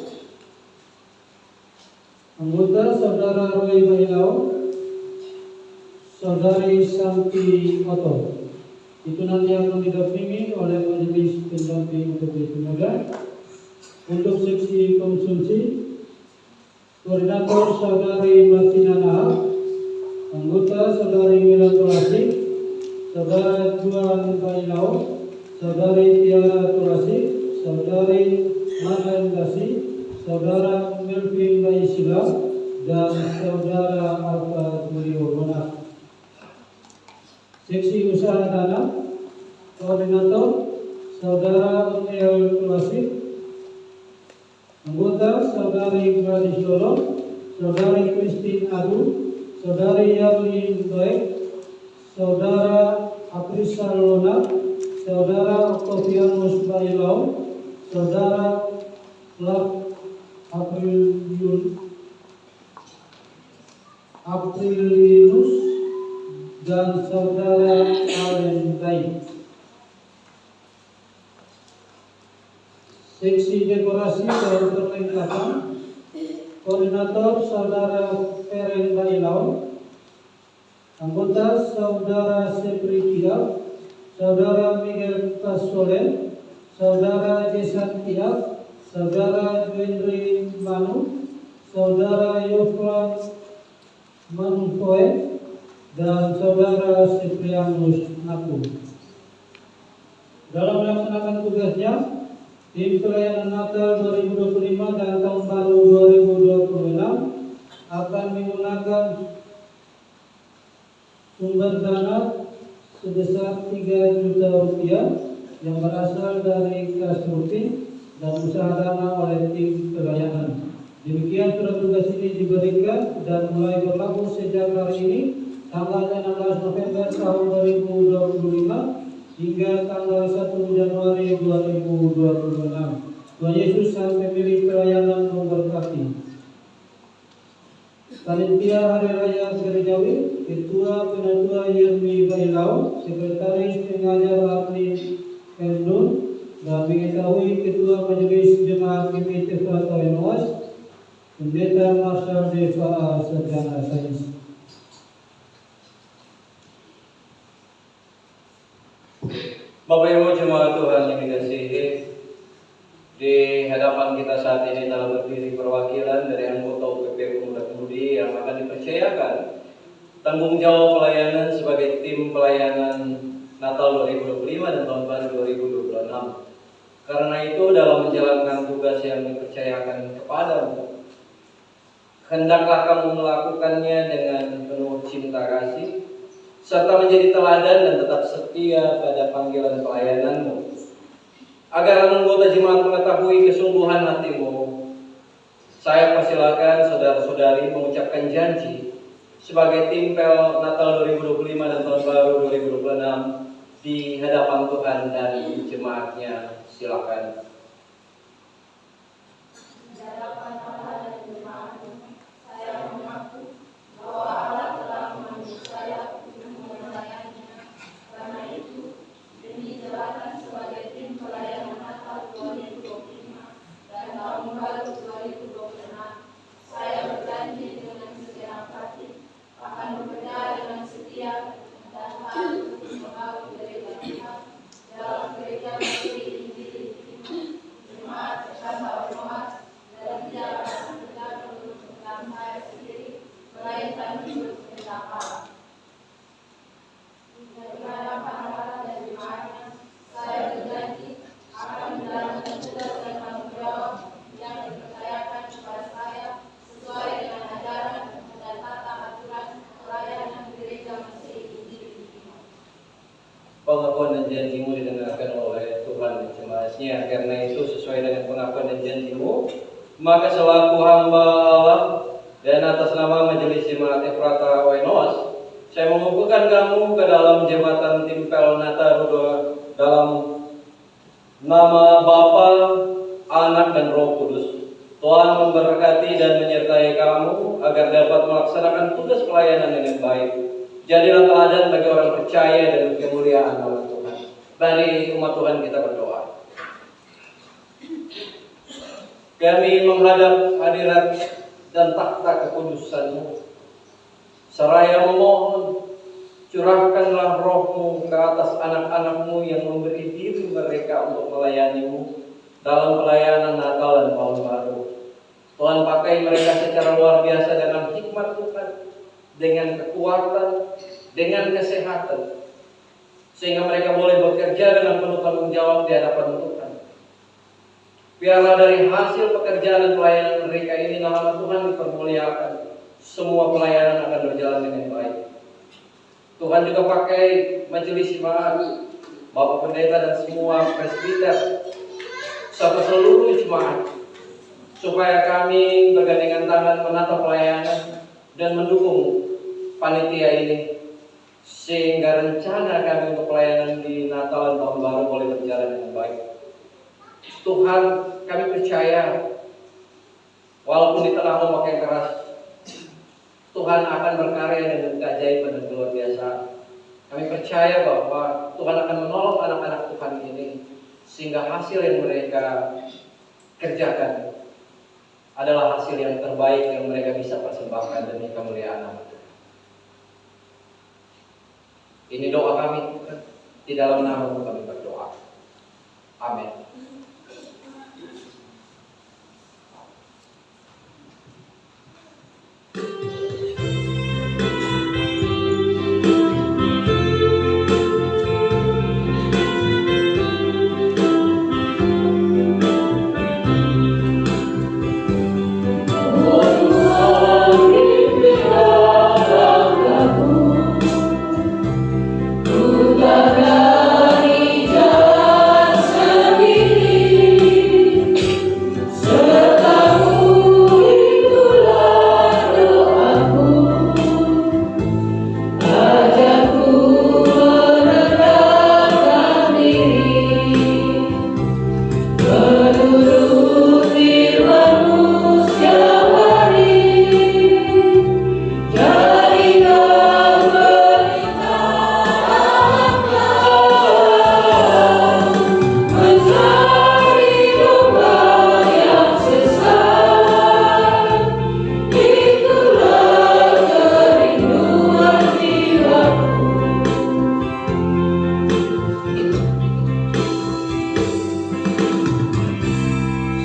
anggota Saudara Roy Mahilao, Saudari Santi Oto. Itu nanti akan didampingi oleh Majelis Pendamping UPP Pemuda. Untuk seksi konsumsi, koordinator Saudari Martina Nahar, anggota Saudari Milan Tulasik, Saudara Juan Bailao, Saudari Tiara Tulasik, Saudari Marlen Gasi, Saudara Melvin Baisila, dan Saudara Alfa Julio Monas. Seksi Usaha Tanah, Koordinator Saudara Uniel Klasik. Anggota Saudari Gladys Lolo, Saudari Christine Adu, Saudari Yarlin Doek, Saudara Aprisa Lona, Saudara Octavianus Bailau, Saudara Clark Aprilinus, dan Saudara Allen Dai. Seksi Dekorasi dan Perlengkapan, Koordinator Saudara Feren Bailau. Anggota Saudara Sepri Tiap, Saudara Miguel Pasolen, Saudara Jason Tiap, Saudara Joindri Manu, Saudara Yofran Manufoe, dan Saudara Siprianus Naku. Dalam melaksanakan tugasnya, Tim Pelayanan Natal 2025 dan Tahun Baru 2026 akan menggunakan sumber dana sebesar 3 juta rupiah yang berasal dari kas rutin dan usaha dana oleh tim pelayanan. Demikian surat tugas ini diberikan dan mulai berlaku sejak hari ini tanggal 16 November tahun 2025 hingga tanggal 1 Januari 2026. Tuhan Yesus Sang Pemilik Pelayanan memberkati. Panitia Hari Raya Gerejawi, Ketua Penatua Yermi Bailau, Sekretaris Pengajar Arni Endun, dan mengetahui Ketua Majelis Jemaat GMI Frata Noas, Pendeta Marshal Deva Sarjana Sains. Bapak Ibu jemaat Tuhan yang dikasihi, di hadapan kita saat ini telah berdiri perwakilan dari anggota UPP Pemuda Pemudi yang akan dipercayakan tanggung jawab pelayanan sebagai tim pelayanan Natal 2025 dan Tahun Baru 2026. Karena itu dalam menjalankan tugas yang dipercayakan kepadamu, hendaklah kamu melakukannya dengan penuh cinta kasih, serta menjadi teladan dan tetap setia pada panggilan pelayananmu. Agar anggota jemaat mengetahui kesungguhan hatimu, saya persilakan saudara-saudari mengucapkan janji sebagai tim pel Natal 2025 dan Tahun Baru 2026 di hadapan Tuhan dan jemaatnya. Silakan. Pengakuan dan janjimu didengarkan oleh Tuhan dan jemaatnya. Karena itu sesuai dengan pengakuan dan janjimu, maka selaku hamba Allah dan atas nama Majelis Jemaat Efrata Wainoas, saya mengukuhkan kamu ke dalam jabatan tim pel Natal dalam nama Bapa, Anak dan Roh Kudus. Tuhan memberkati dan menyertai kamu agar dapat melaksanakan tugas pelayanan dengan baik. Jadilah teladan bagi orang percaya dan kemuliaan oleh Tuhan. Mari umat Tuhan kita berdoa. Kami menghadap hadirat dan takhta kekudusan-Mu, seraya memohon, curahkanlah roh-Mu ke atas anak-anak-Mu yang memberi diri mereka untuk melayani-Mu dalam pelayanan Natal dan Tahun Baru. Tuhan pakai mereka secara luar biasa dengan hikmat Tuhan, dengan kekuatan, dengan kesehatan, sehingga mereka boleh bekerja dengan penuh tanggung jawab di hadapan Tuhan. Biarlah dari hasil pekerjaan dan pelayanan mereka ini nama Tuhan dipermuliakan, semua pelayanan akan berjalan dengan baik. Tuhan juga pakai majelis jemaat, Bapak Pendeta dan semua presbiter, serta seluruh jemaat, supaya kami bergandengan tangan menata pelayanan dan mendukung panitia ini, sehingga rencana kami untuk pelayanan di Natal dan Tahun Baru boleh berjalan dengan baik. Tuhan, kami percaya walaupun di tengah ombak yang keras, Tuhan akan berkarya dengan keajaiban dan luar biasa. Kami percaya bahwa Tuhan akan menolong anak-anak Tuhan ini, sehingga hasil yang mereka kerjakan adalah hasil yang terbaik yang mereka bisa persembahkan demi kemuliaan nama Tuhan. Ini doa kami, di dalam nama-Mu kami berdoa. Amin.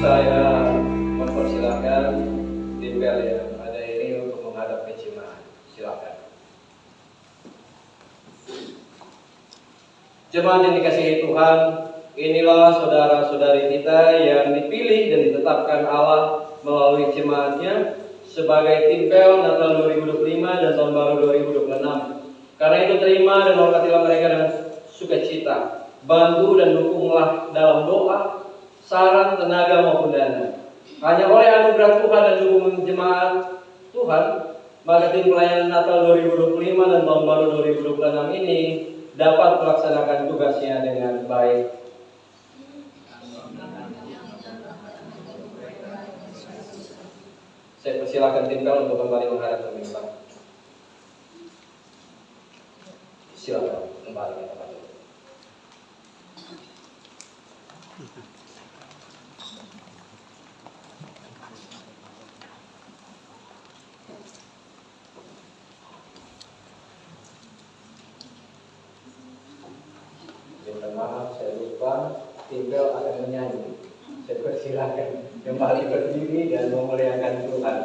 Saya mempersilahkan Timpel yang ada ini untuk menghadap ke jemaat. Silakan. Jemaat yang dikasihi Tuhan, inilah saudara-saudari kita yang dipilih dan ditetapkan Allah melalui jemaatnya sebagai Timpel Natal 2025 dan Tahun Baru 2026. Karena itu terima dan hormatilah mereka dengan sukacita. Bantu dan dukunglah dalam doa, saran, tenaga maupun dana. Hanya oleh anugerah Tuhan dan dukungan jemaat Tuhan, maka tim pelayanan Natal 2025 dan Tahun Baru 2026 ini dapat melaksanakan tugasnya dengan baik. Saya persilakan Timpel untuk kembali menghadap ke mimbar. Silakan kembali ke tempat. Minta maaf, saya lupa. Timpel akan menyanyi. Saya persilakan kembali berdiri dan memuliakan Tuhan.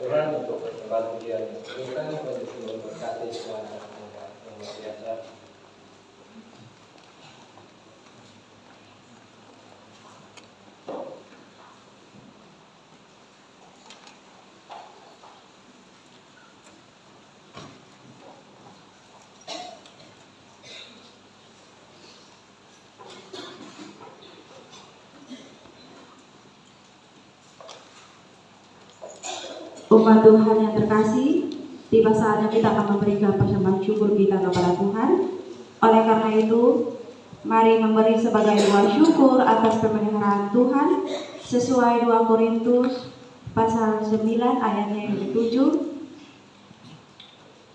Tuhan untuk kesempatan yang diberikan untuk memberkati semua anak-anak yang luar biasa. Umat Tuhan yang terkasih, tiba saatnya kita akan memberikan persembahan syukur kita kepada Tuhan. Oleh karena itu, mari memberi sebagai doa syukur atas pemeliharaan Tuhan sesuai 2 Korintus pasal 9 ayatnya yang ke-7.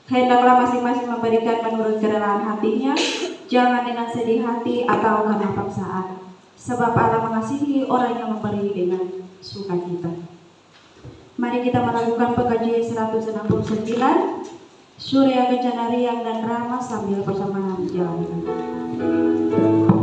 Hendaklah masing-masing memberikan menurut kerelaan hatinya, jangan dengan sedih hati atau karena paksaan, sebab Allah mengasihi orang yang memberi dengan sukacita. Mari kita melakukan pekajian 169, Surya Kencana Riang dan Rama sambil bersamaan jalan. Terima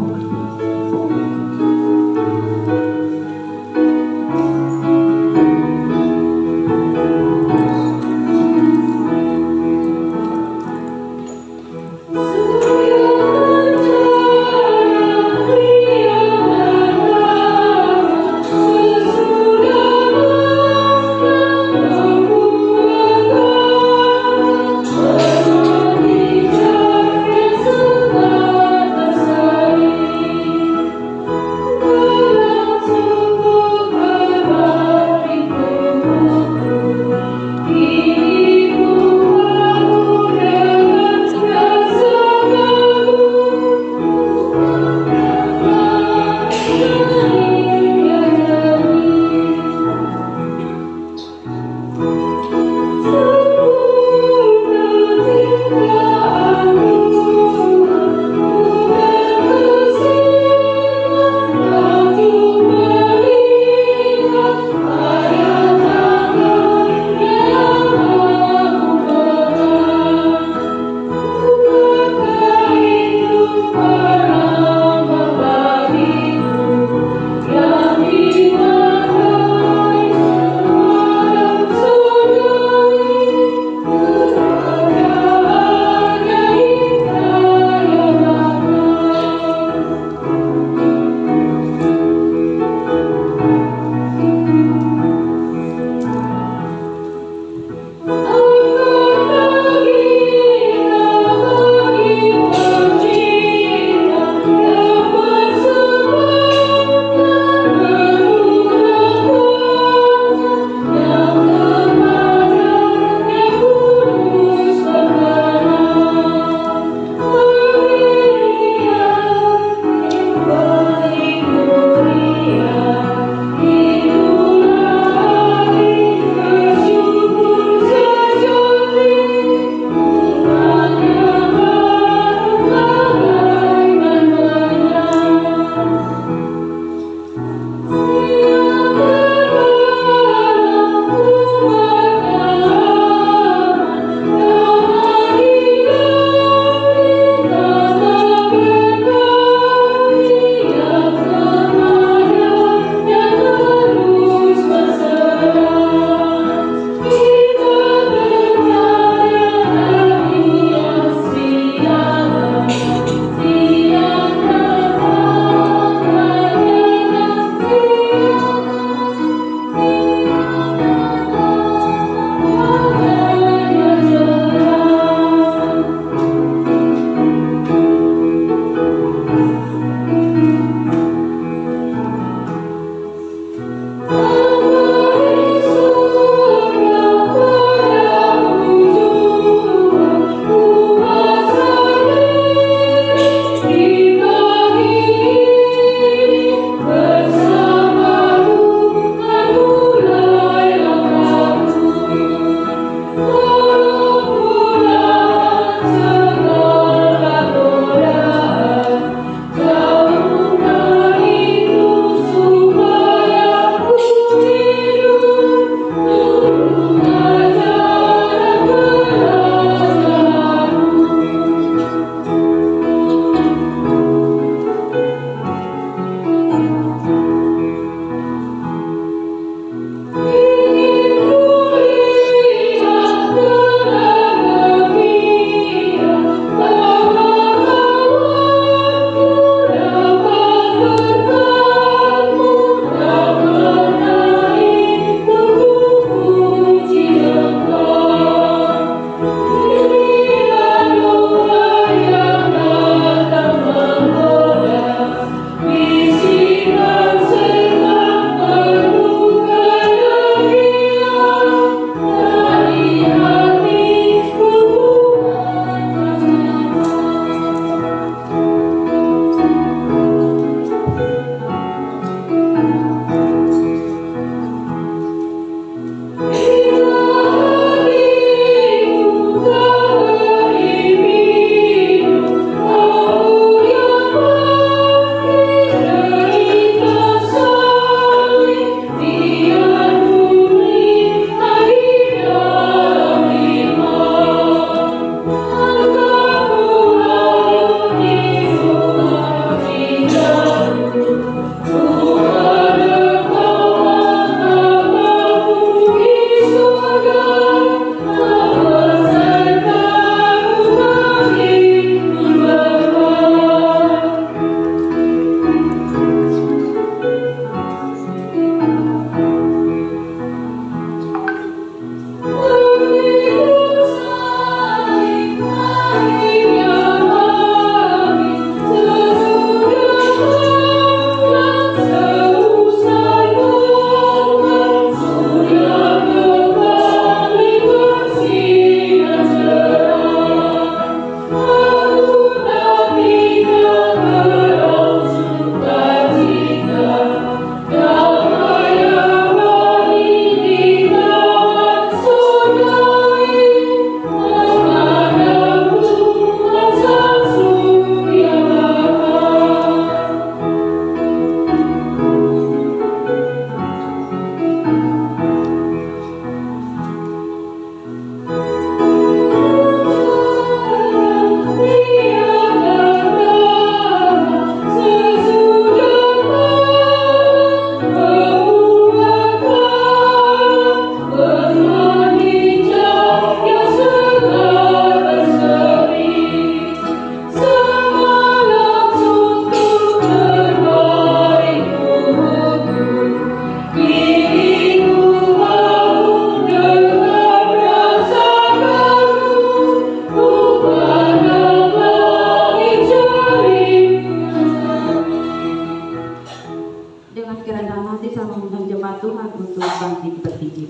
firman Tuhan untuk bangkit berdiri.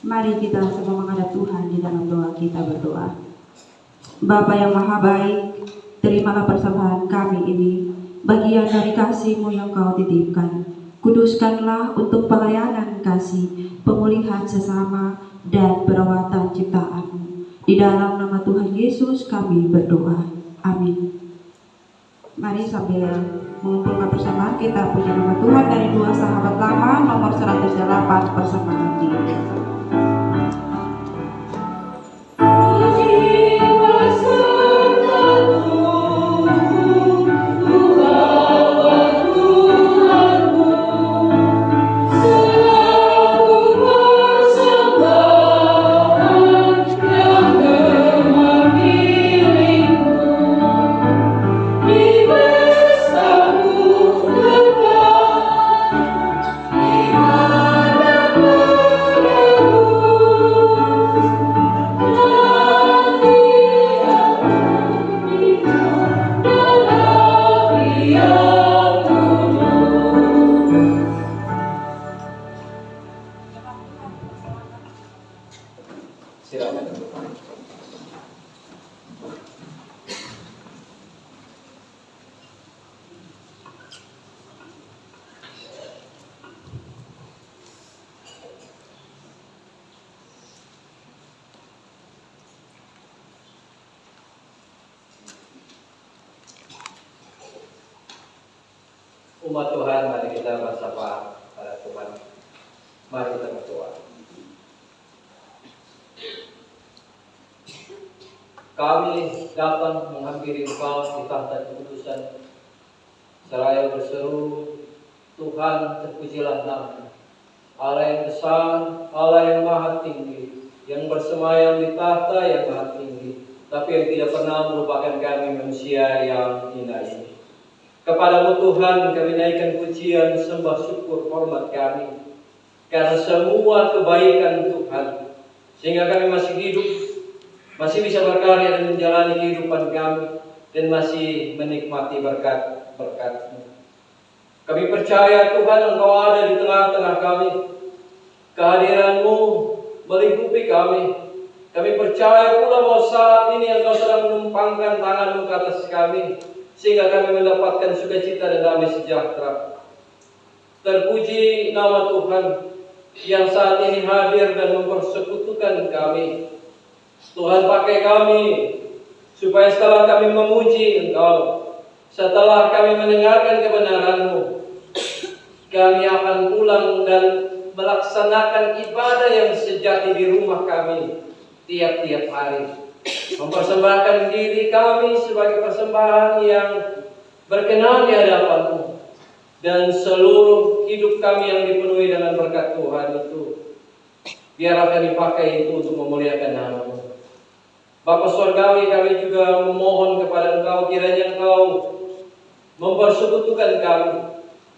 Mari kita semua menghadap Tuhan di dalam doa kita berdoa. Bapa yang maha baik, terimalah persembahan kami ini, bagian dari kasih-Mu yang Kau titipkan. Kuduskanlah untuk pelayanan kasih, pemulihan sesama, dan perawatan ciptaan-Mu. Di dalam nama Tuhan Yesus kami berdoa. Amin. Mari sambil mengumpulkan persembahan, kita puji nama Tuhan dari 2 Sahabat Lama nomor 108 persembahan diri. Silakan. Umat Tuhan, mari kita bersapa pada Tuhan. Mari kita berdoa. Kami datang menghampiri Engkau di tahta kekudusan, seraya berseru, Tuhan terpujilah nama, Allah yang besar, Allah yang maha tinggi, yang bersemayam di tahta yang maha tinggi, tapi yang tidak pernah melupakan kami manusia yang hina ini. Kepadamu Tuhan kami naikkan pujian, sembah, syukur, hormat kami, karena semua kebaikan Tuhan, sehingga kami masih hidup, masih bisa berkarya dan menjalani kehidupan kami, dan masih menikmati berkat-berkat-Mu. Kami percaya Tuhan Engkau ada di tengah-tengah kami, kehadiran-Mu melingkupi kami. Kami percaya pula bahwa saat ini Engkau sedang menumpangkan tangan-Mu ke atas kami, sehingga kami mendapatkan sukacita dan damai sejahtera. Terpuji nama Tuhan yang saat ini hadir dan mempersekutukan kami. Tuhan pakai kami supaya setelah kami memuji Engkau, setelah kami mendengarkan kebenaran-Mu, kami akan pulang dan melaksanakan ibadah yang sejati di rumah kami tiap-tiap hari. Mempersembahkan diri kami sebagai persembahan yang berkenan di hadapan-Mu, dan seluruh hidup kami yang dipenuhi dengan berkat Tuhan itu, biarlah kami pakai itu untuk memuliakan nama-Mu. Bapa Surgawi, kami juga memohon kepada Engkau, kiranya Engkau mempersekutukan kami.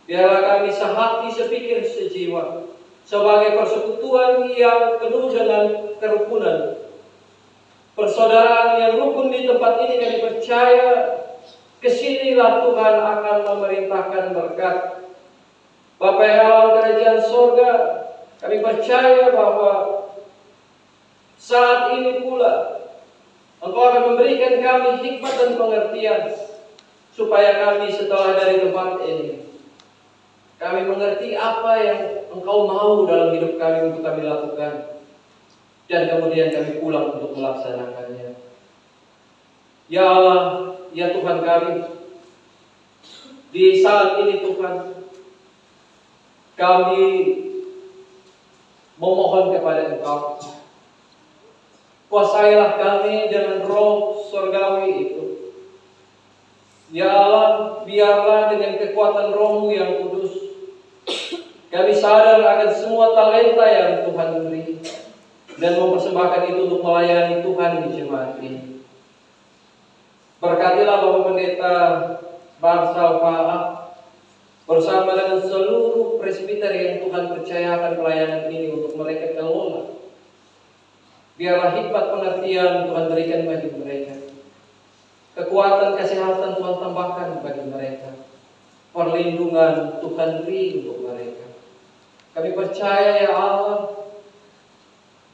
Biarlah kami sehati, sepikir, sejiwa, sebagai persekutuan yang penuh dengan kerukunan, persaudaraan yang rukun di tempat ini. Kami percaya kesinilah Tuhan akan memerintahkan berkat. Bapa yang alam kerajaan surga, kami percaya bahwa saat ini pula Engkau akan memberikan kami hikmat dan pengertian, supaya kami setelah dari tempat ini, kami mengerti apa yang Engkau mau dalam hidup kami untuk kami lakukan, dan kemudian kami pulang untuk melaksanakannya. Ya Allah, ya Tuhan kami, di saat ini Tuhan, kami memohon kepada Engkau, kuasailah kami dengan roh surgawi itu. Ya Allah, biarlah dengan kekuatan Roh-Mu yang kudus, kami sadar akan semua talenta yang Tuhan beri, dan mempersembahkan itu untuk melayani Tuhan di jemaat ini. Berkatilah Bapak Pendeta Barsal Faah bersama dengan seluruh presbiter yang Tuhan percayakan pelayanan ini untuk mereka kelola. Biarlah hikmat pengertian Tuhan berikan bagi mereka, kekuatan kesehatan Tuhan tambahkan bagi mereka, perlindungan Tuhan beri untuk mereka. Kami percaya ya Allah,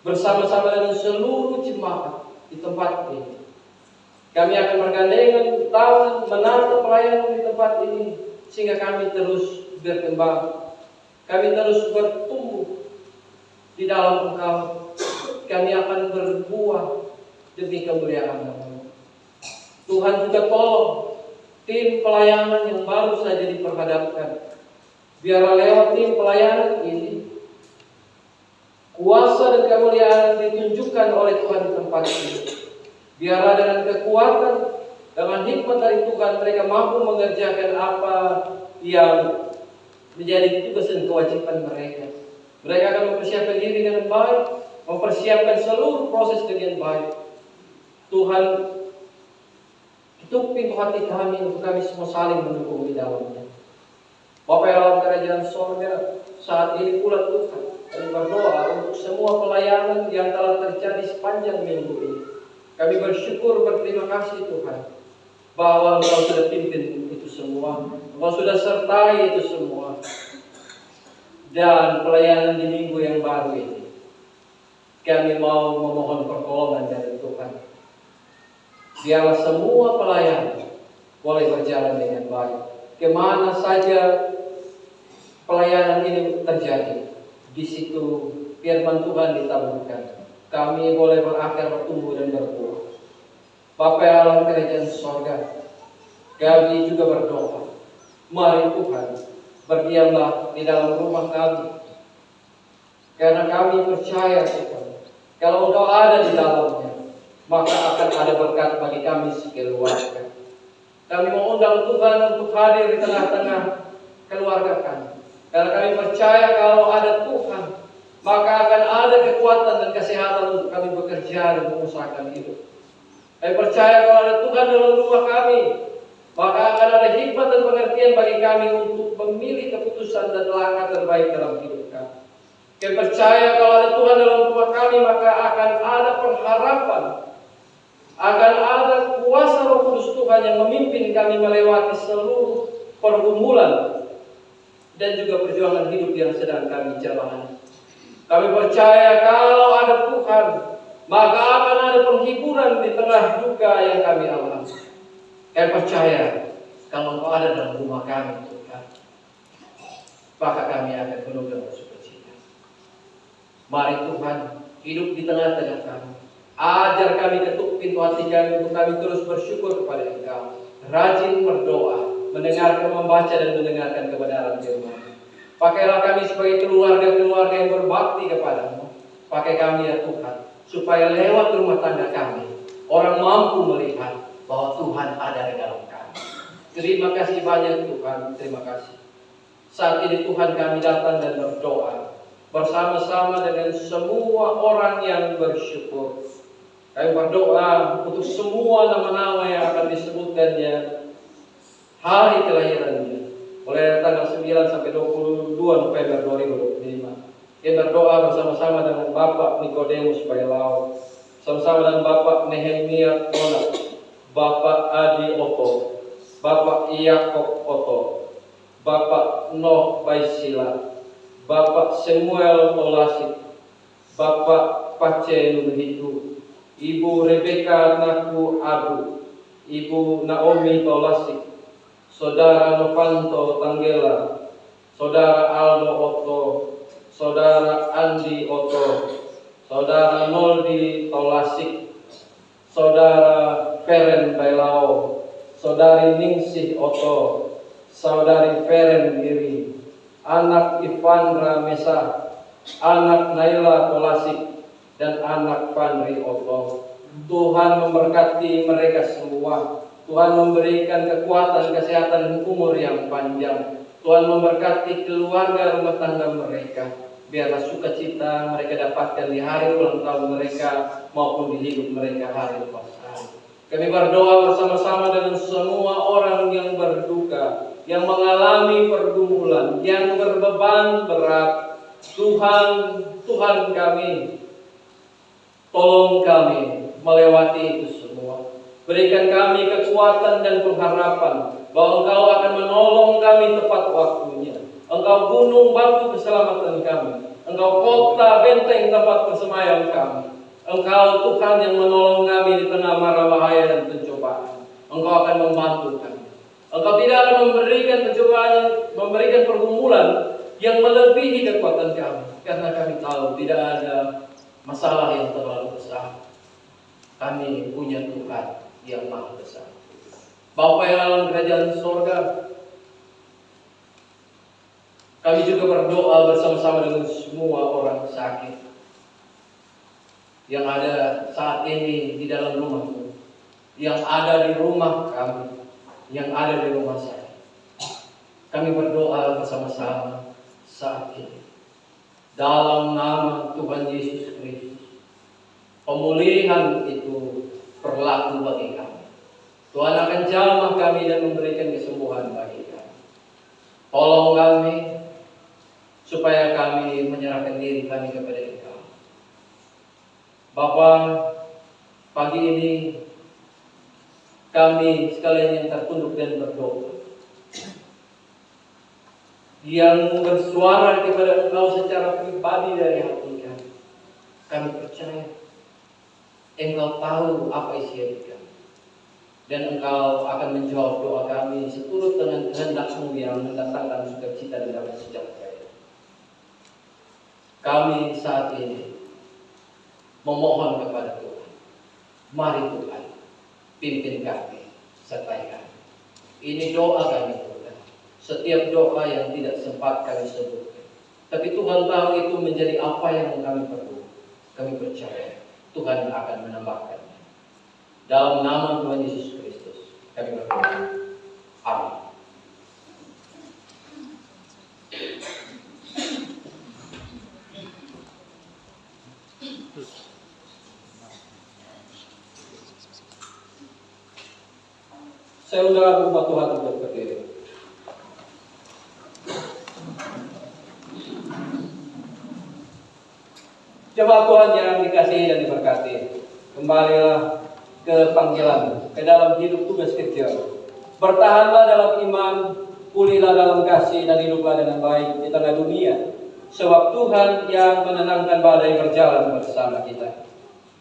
bersama-sama dengan seluruh jemaat di tempat ini, kami akan bergandengan tangan menata pelayanan di tempat ini, sehingga kami terus berkembang, kami terus bertumbuh di dalam Engkau. Kami akan berbuah demi kemuliaan nama-Mu. Tuhan juga tolong tim pelayanan yang baru saja diperhadapkan. Biarlah lewat tim pelayanan ini, kuasa dan kemuliaan ditunjukkan oleh Tuhan di tempat ini. Biarlah dengan kekuatan, dengan hikmat dari Tuhan, mereka mampu mengerjakan apa yang menjadi tugas dan kewajiban mereka. Mereka akan mempersiapkan diri dengan baik, mempersiapkan seluruh proses dengan baik. Tuhan, ketuk pintu hati kami untuk kami semua saling mendukung di dalamnya. Bapa yang dalam kerajaan sorga, saat ini pula Tuhan, kami berdoa untuk semua pelayanan yang telah terjadi sepanjang minggu ini. Kami bersyukur, berterima kasih Tuhan, bahwa Engkau sudah pimpin itu semua, Engkau sudah sertai itu semua. Dan pelayanan di minggu yang baru ini, kami mau memohon pertolongan dari Tuhan. Biarlah semua pelayan boleh berjalan dengan baik. Kemana saja pelayanan ini terjadi, di situ firman Tuhan ditaburkan. Kami boleh berakar, bertumbuh dan berbuah. Bapa yang alam kerajaan sorga, kami juga berdoa, mari Tuhan, berdiamlah di dalam rumah kami. Karena kami percaya Tuhan, kalau Engkau ada di dalamnya, maka akan ada berkat bagi kami sekeluarga. Kami mengundang Tuhan untuk hadir di tengah-tengah keluarga kami. Karena kami percaya kalau ada Tuhan, maka akan ada kekuatan dan kesehatan untuk kami bekerja dan mengusahakan hidup. Kami percaya kalau ada Tuhan dalam rumah kami, maka akan ada hikmat dan pengertian bagi kami untuk memilih keputusan dan langkah terbaik dalam hidup kami. Kami percaya kalau ada Tuhan dalam rumah kami, maka akan ada pengharapan, akan ada kuasa Roh Kudus Tuhan yang memimpin kami melewati seluruh pergumulan dan juga perjuangan hidup yang sedang kami jalani. Kami percaya kalau ada Tuhan, maka akan ada penghiburan di tengah duka yang kami alami. Kami percaya kalau Engkau ada dalam rumah kami, Tuhan, maka kami akan penuh dengan sukacita. Mari Tuhan, hidup di tengah-tengah kami. Ajar kami, ketuk pintu hati kami untuk kami terus bersyukur kepada Engkau. Rajin berdoa, mendengarkan, membaca dan mendengarkan kebenaran firman. Pakailah kami sebagai keluarga-keluarga yang berbakti kepadamu. Pakai kami ya Tuhan, supaya lewat rumah tangga kami, orang mampu melihat bahwa Tuhan ada di dalam kami. Terima kasih banyak Tuhan, terima kasih. Saat ini Tuhan kami datang dan berdoa bersama-sama dengan semua orang yang bersyukur. Kami berdoa untuk semua nama-nama yang akan disebutkannya hari kelahirannya, mulai tanggal 9 sampai 22 November 2025. Kita berdoa bersama-sama dengan Bapak Nikodemus Bailao, bersama-sama dengan Bapak Nehemia Ona, Bapak Adi Oto, Bapak Yakob Oto, Bapak Noh Baisila, Bapak Samuel Tolasik, Bapak Pace Nuhitu, Ibu Rebeka Naku Adu, Ibu Naomi Tolasik, Saudara Novanto Tanggela, Saudara Aldo Oto, Saudara Andi Oto, Saudara Noldi Tolasik, Saudara Feren Bailao, Saudari Ningsih Oto, Saudari Feren Diri, anak Ivandra Mesa, anak Naila Tolasik, dan anak Fandri Oto. Tuhan memberkati mereka semua. Tuhan memberikan kekuatan, kesehatan, dan umur yang panjang. Tuhan memberkati keluarga rumah tangga mereka. Biarlah sukacita mereka dapatkan di hari ulang tahun mereka maupun di hidup mereka hari lepas hari. Kami berdoa bersama-sama dengan semua orang yang berduka, yang mengalami pergumulan, yang berbeban berat. Tuhan kami, tolong kami melewati itu semua. Berikan kami kekuatan dan pengharapan bahwa Engkau akan menolong kami tepat waktunya. Engkau gunung batu keselamatan kami. Engkau kota benteng tempat persemaian kami. Engkau Tuhan yang menolong kami di tengah mara bahaya dan pencobaan. Engkau akan membantu kami. Engkau tidak akan memberikan pencobaan, memberikan pergumulan yang melebihi kekuatan kami. Karena kami tahu tidak ada masalah yang terlalu besar. Kami punya Tuhan yang maha besar. Bapa yang dalam kerajaan sorga, kami juga berdoa bersama-sama dengan semua orang sakit yang ada saat ini di dalam rumahmu, yang ada di rumah kami, yang ada di rumah saya. Kami berdoa bersama-sama saat ini dalam nama Tuhan Yesus Kristus. Pemulihan itu berlaku bagi kami. Tuhan akan jamah kami dan memberikan kesembuhan bagi kami. Tolong kami supaya kami menyerahkan diri kami kepada Engkau. Bapa, pagi ini kami sekalian yang tertunduk dan berdoa, yang bersuara kepada Engkau secara pribadi dari hati kami. Kami percaya Engkau tahu apa isi hati kami, dan Engkau akan menjawab doa kami seturut dengan kehendak-Mu yang mendatangkan sukacita dan damai sejahtera. Kami saat ini memohon kepada Tuhan, mari Tuhan, pimpin kami, sertai kami. Ini doa kami Tuhan. Setiap doa yang tidak sempat kami sebutkan, tapi Tuhan tahu itu menjadi apa yang kami perlu. Kami percaya Tuhan akan menambahkannya. Dalam nama Tuhan Yesus Kristus kami berdoa. Amin. Saya undang umat Tuhan untuk berdiri. Jemaat Tuhan yang dikasihi dan diberkati, kembalilah ke panggilan, ke dalam hidup tugas kerja. Bertahanlah dalam iman, pulihlah dalam kasih, dan hiduplah dengan baik di tengah dunia. Sebab Tuhan yang menenangkan badai berjalan bersama kita.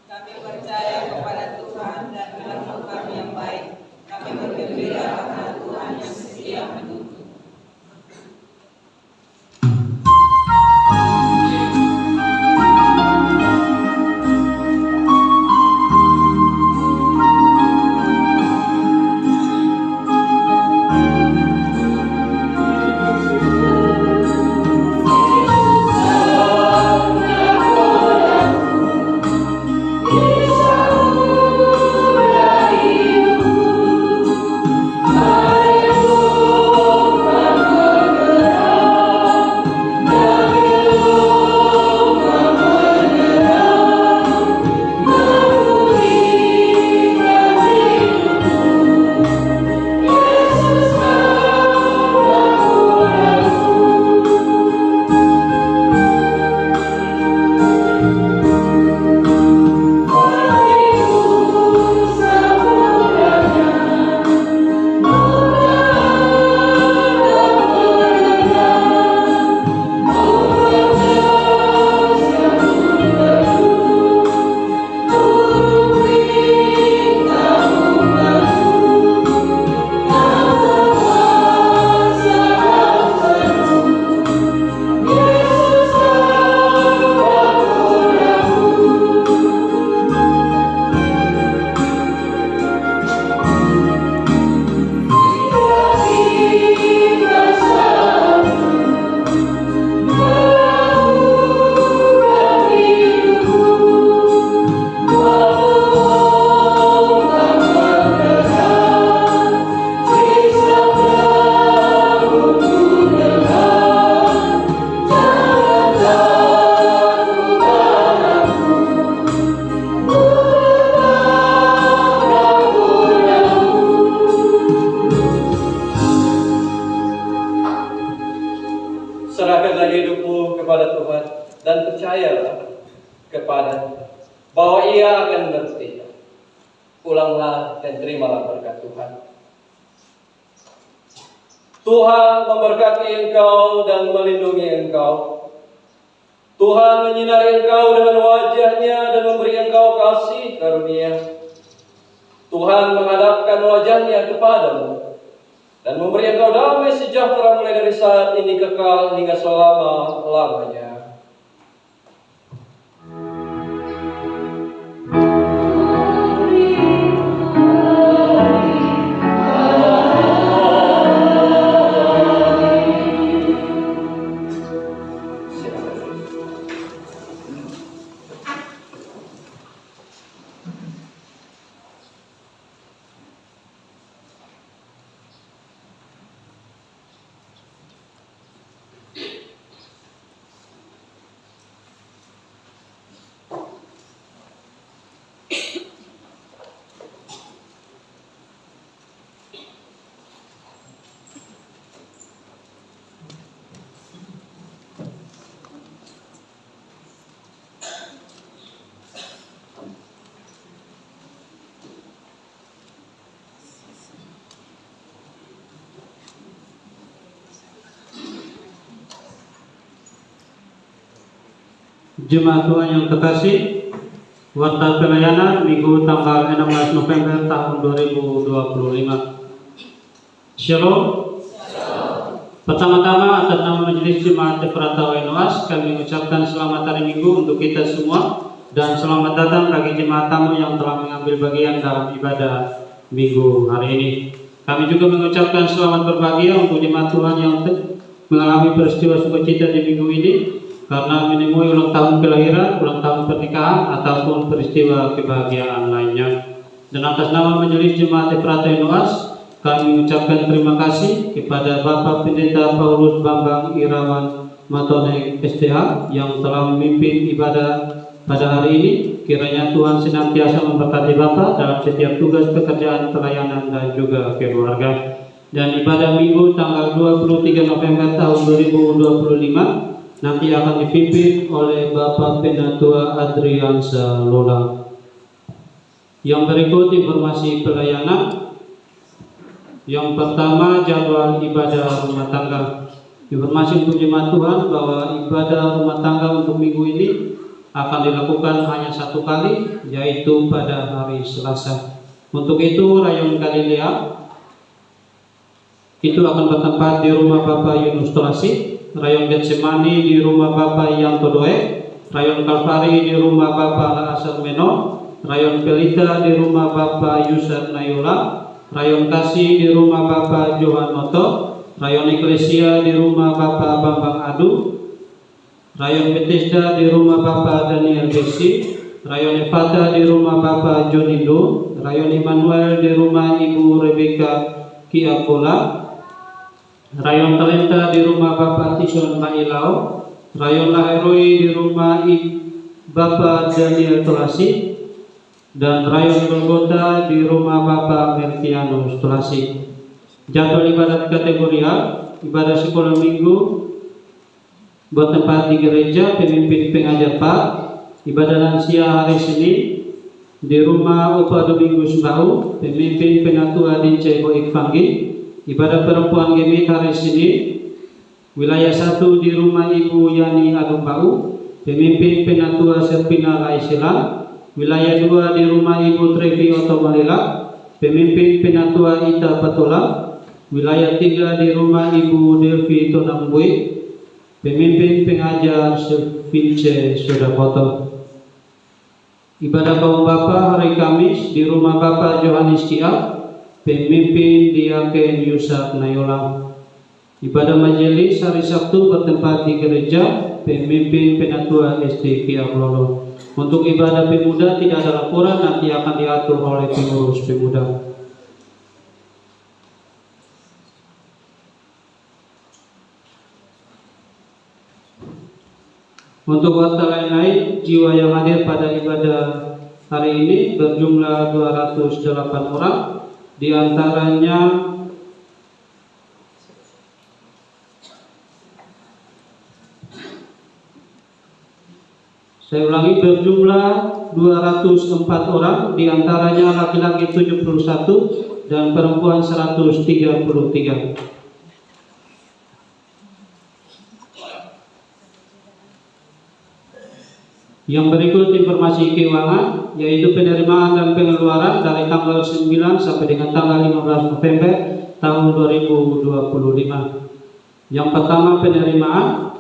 Kami percaya kepada Tuhan dan menemukan yang baik. Kami bergembira karena Tuhan yang setia menuntun. Serahkanlah hidupmu kepada Tuhan dan percayalah kepada bahwa Ia akan bersetia. Pulanglah dan terimalah berkat Tuhan. Tuhan memberkati engkau dan melindungi engkau. Tuhan menyinari engkau dengan wajah-Nya dan memberi engkau kasih karunia. Tuhan menghadapkan wajah-Nya kepadamu dan memberi engkau damai sejahtera mulai dari saat ini kekal hingga selama-lamanya. Jemaat Tuhan yang terkasih, warta pelayanan Minggu tanggal 16 November tahun 2025. Shalom. Pertama-tama atas nama Majelis Jemaat Efrata Wainoas, kami mengucapkan selamat hari Minggu untuk kita semua dan selamat datang bagi jemaat tamu yang telah mengambil bagian dalam ibadah Minggu hari ini. Kami juga mengucapkan selamat berbahagia untuk jemaat Tuhan yang mengalami peristiwa sukacita di minggu ini karena menemui ulang tahun kelahiran, ulang tahun pernikahan, ataupun peristiwa kebahagiaan lainnya. Dan atas nama Majelis Jemaat Efrata Wainoas, kami mengucapkan terima kasih kepada Bapak Pendeta Paulus Bambang Irawan Matone STH yang telah memimpin ibadah pada hari ini. Kiranya Tuhan senantiasa memberkati Bapak dalam setiap tugas pekerjaan, pelayanan, dan juga keluarga. Dan ibadah Minggu tanggal 23 November tahun 2025 nanti akan dipimpin oleh Bapak Penatua Adriansa Lola. Yang berikut informasi pelayanan. Yang pertama, jadwal ibadah rumah tangga. Informasi untuk jemaat Tuhan bahwa ibadah rumah tangga untuk minggu ini akan dilakukan hanya satu kali, yaitu pada hari Selasa. Untuk itu, Rayon Galilea itu akan bertempat di rumah Bapak Yunus Tolasi, Rayon Getsemani di rumah Bapak Yanto Doe, Rayon Kalvari di rumah Bapak Laasar Meno, Rayon Pelita di rumah Bapak Yusar Nayola, Rayon Kasih di rumah Bapak Johan Moto, Rayon Eklesia di rumah Bapak Bambang Adu, Rayon Bethesda di rumah Bapak Daniel Besi, Rayon Evata di rumah Bapak Jonindo, Rayon Immanuel di rumah Ibu Rebecca Kiapola, Rayon Talenta di rumah Bapak Tison Mailao, Rayon Laheroi di rumah Bapak Daniel Tolasi, dan Rayon Golgota di rumah Bapak Mertianus Tolasi. Jadwal ibadat kategorial, ibadah sekolah minggu bertempat di gereja pemimpin pengajar Pak, ibadah lansia hari Senin di rumah Opa Domingus Bau, pemimpin penatua Dince Boik Fanggi. Ibadah perempuan Gemit hari Senin, wilayah 1 di rumah Ibu Yani Adumbau, pemimpin penatua Serpina Laisilan. Wilayah 2 di rumah Ibu Trevi Otomalela, pemimpin penatua Ita Patola. Wilayah 3 di rumah Ibu Delvi Tonambui, pemimpin pengajar Vince Sodapoto. Ibadah kaum Bapa hari Kamis di rumah Bapak Johannes Cia, pemimpin Diaken Yusuf Nayola. Ibadah majelis hari Sabtu bertempat di gereja pemimpin penatua SD Kiablolo. Untuk ibadah pemuda tidak ada laporan, nanti akan diatur oleh pengurus pemuda. Untuk warta lain-lain, jiwa yang hadir pada ibadah hari ini berjumlah 208 orang. Di antaranya saya ulangi, berjumlah 204 orang, di antaranya laki-laki 71 dan perempuan 133. Yang berikut informasi keuangan, yaitu penerimaan dan pengeluaran dari tanggal 9 sampai dengan tanggal 15 November tahun 2025. Yang pertama, penerimaan.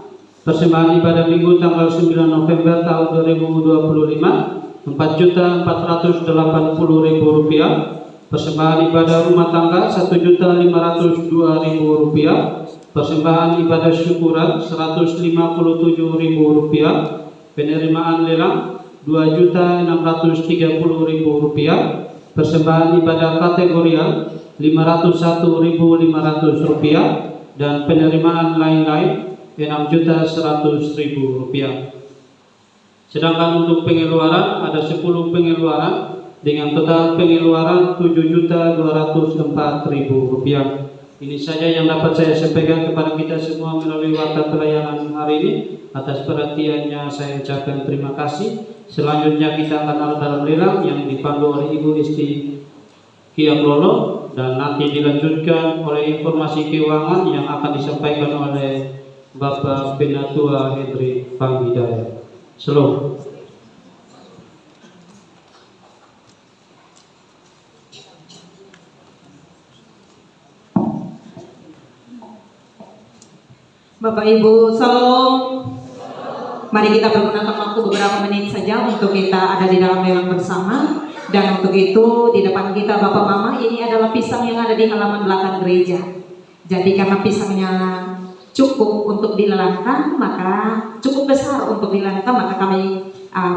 Persembahan ibadah minggu tanggal 9 November tahun 2025 Rp4.480.000. Persembahan ibadah rumah tangga Rp1.502.000. Persembahan ibadah syukuran Rp157.000. Penerimaan lelang Rp2.630.000. Persembahan ibadah kategorial Rp501.500 dan penerimaan lain-lain Rp6.100.000. Sedangkan untuk pengeluaran ada 10 pengeluaran dengan total pengeluaran Rp7.204.000. Ini saja yang dapat saya sampaikan kepada kita semua melalui warta pelayanan hari ini. Atas perhatiannya saya ucapkan terima kasih. Selanjutnya kita akan dalam lelang yang dipandu oleh Ibu Isti Kiablolo dan nanti dilanjutkan oleh informasi keuangan yang akan disampaikan oleh Bapak Penatua Hendrik Panghidayat. Shalom. Bapak Ibu, salam. Mari kita pergunakan waktu beberapa menit saja untuk kita ada di dalam lelang bersama. Dan untuk itu di depan kita Bapak Mama, ini adalah pisang yang ada di halaman belakang gereja. Jadi karena pisangnya cukup untuk dilelangkan, maka cukup besar untuk dilelangkan, maka kami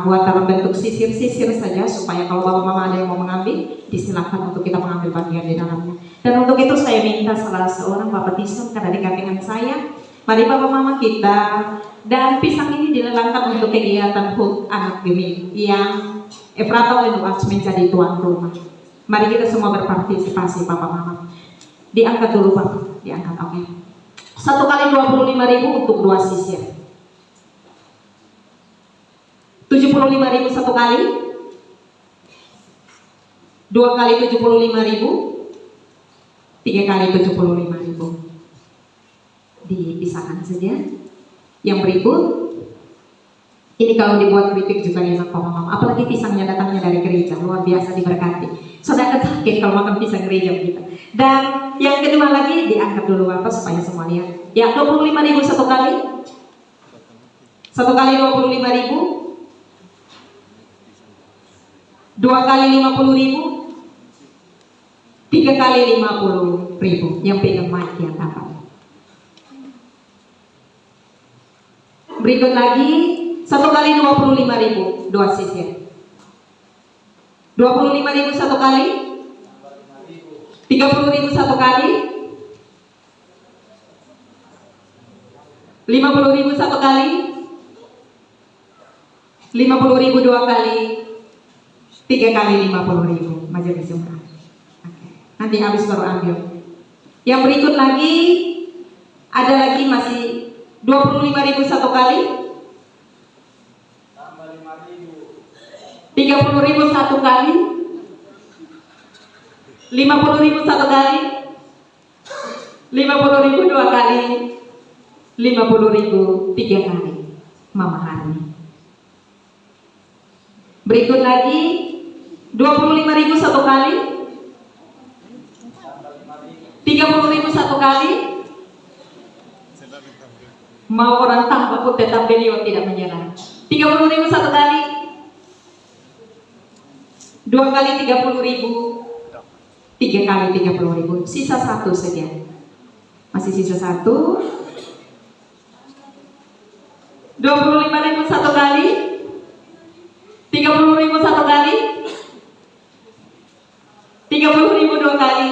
buat dalam bentuk sisir-sisir saja supaya kalau Bapak Mama ada yang mau mengambil, disilakan untuk kita mengambil bagian di dalamnya. Dan untuk itu saya minta salah seorang Bapak Tison karena di kandungan saya. Mari Bapak Mama kita, dan pisang ini dilelangkan untuk kegiatan HUT anak gemini yang Efrata Lenuas menjadi tuan rumah. Mari kita semua berpartisipasi Bapak Mama. Diangkat dulu Bapak, diangkat, oke. 1 kali 25.000 untuk 2 sisir. 75.000 1 kali. 2 kali 75.000. 3 kali 75.000. Dipisahkan saja. Yang berikut, ini kalau dibuat keripik juga enak Bapak Mama. Apalagi pisangnya datangnya dari gereja, luar biasa diberkati. Saudara sakit kalau makan pisang gereja kita. Dan yang kedua lagi diangkat dulu Bapak supaya semua lihat. Ya 25.000 1 kali. 1 kali 25.000. 2 kali 50.000. 3 kali 50.000. Yang pegang mic yang dapat. Berikut lagi 1 kali 25.000 2 sisir. 25.000 1 kali. 30.000 1 kali. 50.000 1 kali. 50.000 2 kali. 3 kali 50.000 majelis Jumat. Oke. Nanti habis baru ambil. Yang berikut lagi ada lagi masih 25.000 1 kali. 30.000 1 kali. 50.000 1 kali. 50.000 2 kali. 50.000 3 kali. Mama Hani. Berikut lagi 25.000 1 kali. 30.000 1 kali. Mau orang tambah pun tetap beliau tidak menyerah. 30.000 1 kali. 2 kali 30.000. 3 kali 30.000. Sisa 1 saja. Masih sisa 1. 25.000 1 kali. 30.000 1 kali. 30.000 2 kali.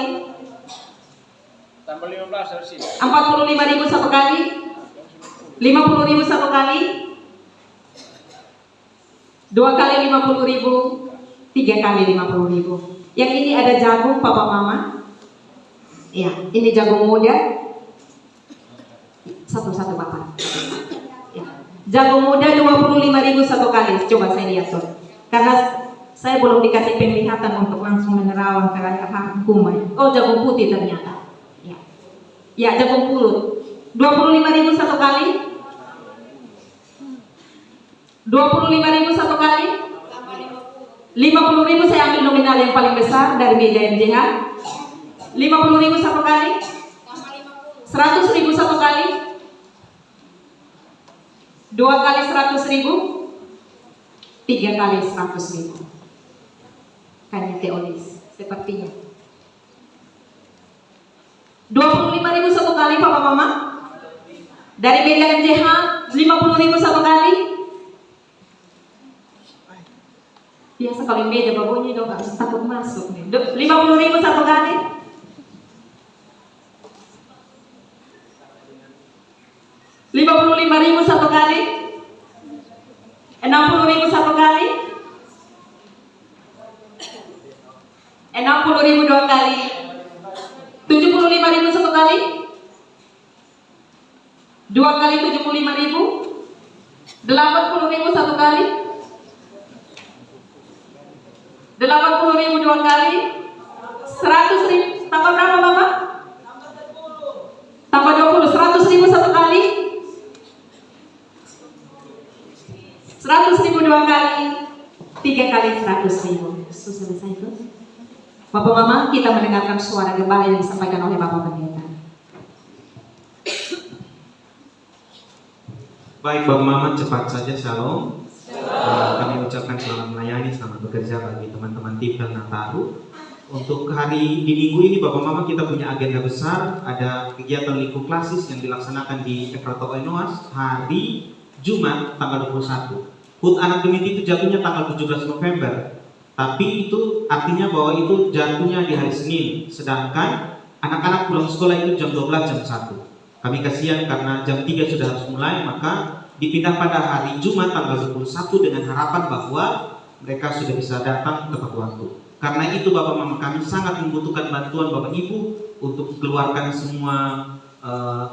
Tambah 15 harus sih. 45.000 1 kali. 50.000 1 kali. 2 kali 50.000. 3 kali 50.000. Yang ini ada jagung Papa Mama. Ya, ini jagung muda. Satu-satu Bapak. Ya. Jagung muda 25.000 1 kali. Coba saya lihat tuh. Karena saya belum dikasih penglihatan untuk langsung menerawang kayak kumai. Oh, jagung putih ternyata. Ya. Ya, jagung pulut. 25.000 1 kali. 25.000 satu kali. 50.000 saya ambil nominal yang paling besar dari meja MJH. 50.000 satu kali. 100.000 satu kali. 2 kali 100.000. 3 kali 100.000. Hanya teoris sepertinya. 25.000 satu kali Papa Mama. Dari meja MJH 50.000 satu kali. Biasa kalau meja babonnya dong harus takut masuk nih. 50.000 satu kali. 55.000 satu kali. 60.000 satu kali. 60.000 dua kali. 75.000 satu kali. 2 kali 75.000. 80.000 satu kali. 80.000 dua kali. 100.000 tambah berapa Bapak? Tambah 20. 100.000 satu kali. 100.000 dua kali. 3 kali 100.000. Selesai itu. Bapak Mama, kita mendengarkan suara gembala yang disampaikan oleh Bapak Pendeta. Baik Bapak Mama, cepat saja shalom. Kami ucapkan selamat melayani, selamat bekerja bagi teman-teman tim dan Nataru. Untuk hari di minggu ini Bapak Mama kita punya agenda besar. Ada kegiatan lingkup klasis yang dilaksanakan di Efrato Oenoas hari Jumat tanggal 21. HUT anak gemit itu jatuhnya tanggal 17 November. Tapi itu artinya bahwa itu jatuhnya di hari Senin. Sedangkan anak-anak pulang sekolah itu jam 12 jam 1. Kami kasihan karena jam 3 sudah harus mulai, maka dipindah pada hari Jumat tanggal 21 dengan harapan bahwa mereka sudah bisa datang tepat waktu. Karena itu Bapak Mama kami sangat membutuhkan bantuan Bapak Ibu untuk keluarkan semua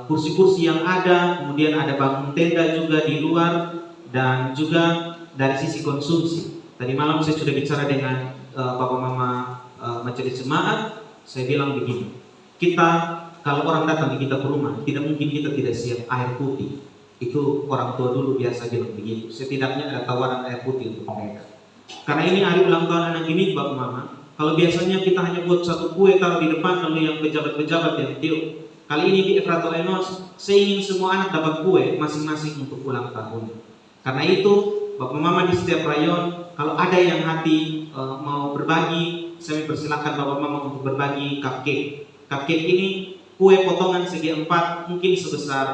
kursi-kursi yang ada, kemudian ada bangun tenda juga di luar, dan juga dari sisi konsumsi. Tadi malam saya sudah bicara dengan Bapak Mama Majelis Jemaat, saya bilang begini, kita kalau orang datang ke kita ke rumah, tidak mungkin kita tidak siap air putih. Itu orang tua dulu biasa bilang begitu. Setidaknya ada tawaran air putih untuk mereka. Karena ini hari ulang tahun anak ini Bapak Mama. Kalau biasanya kita hanya buat satu kue taruh di depan lalu yang pejabat-pejabat yang tiup. Kali ini di Efrato Oenoas, saya ingin semua anak dapat kue masing-masing untuk ulang tahun. Karena itu Bapak Mama di setiap rayon, kalau ada yang hati mau berbagi, saya persilakan Bapak Mama untuk berbagi cupcake. Cupcake ini kue potongan segi 4, mungkin sebesar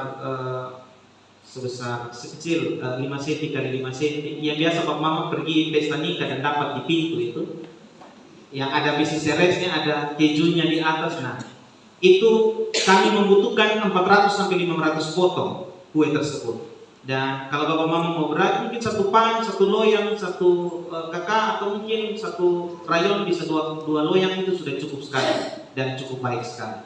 sekecil 5 cm kali 5 cm. Yang biasa Bapak Mama pergi pesta nikah dan dapat di pintu itu, yang ada bisi seresnya, ada kejunya di atas. Nah, itu kami membutuhkan 400 sampai 500 potong kue tersebut. Dan kalau Bapak Mama mau berat, mungkin satu pan, satu loyang, satu kakak, atau mungkin satu rayon bisa dua loyang, itu sudah cukup sekali dan cukup baik sekali.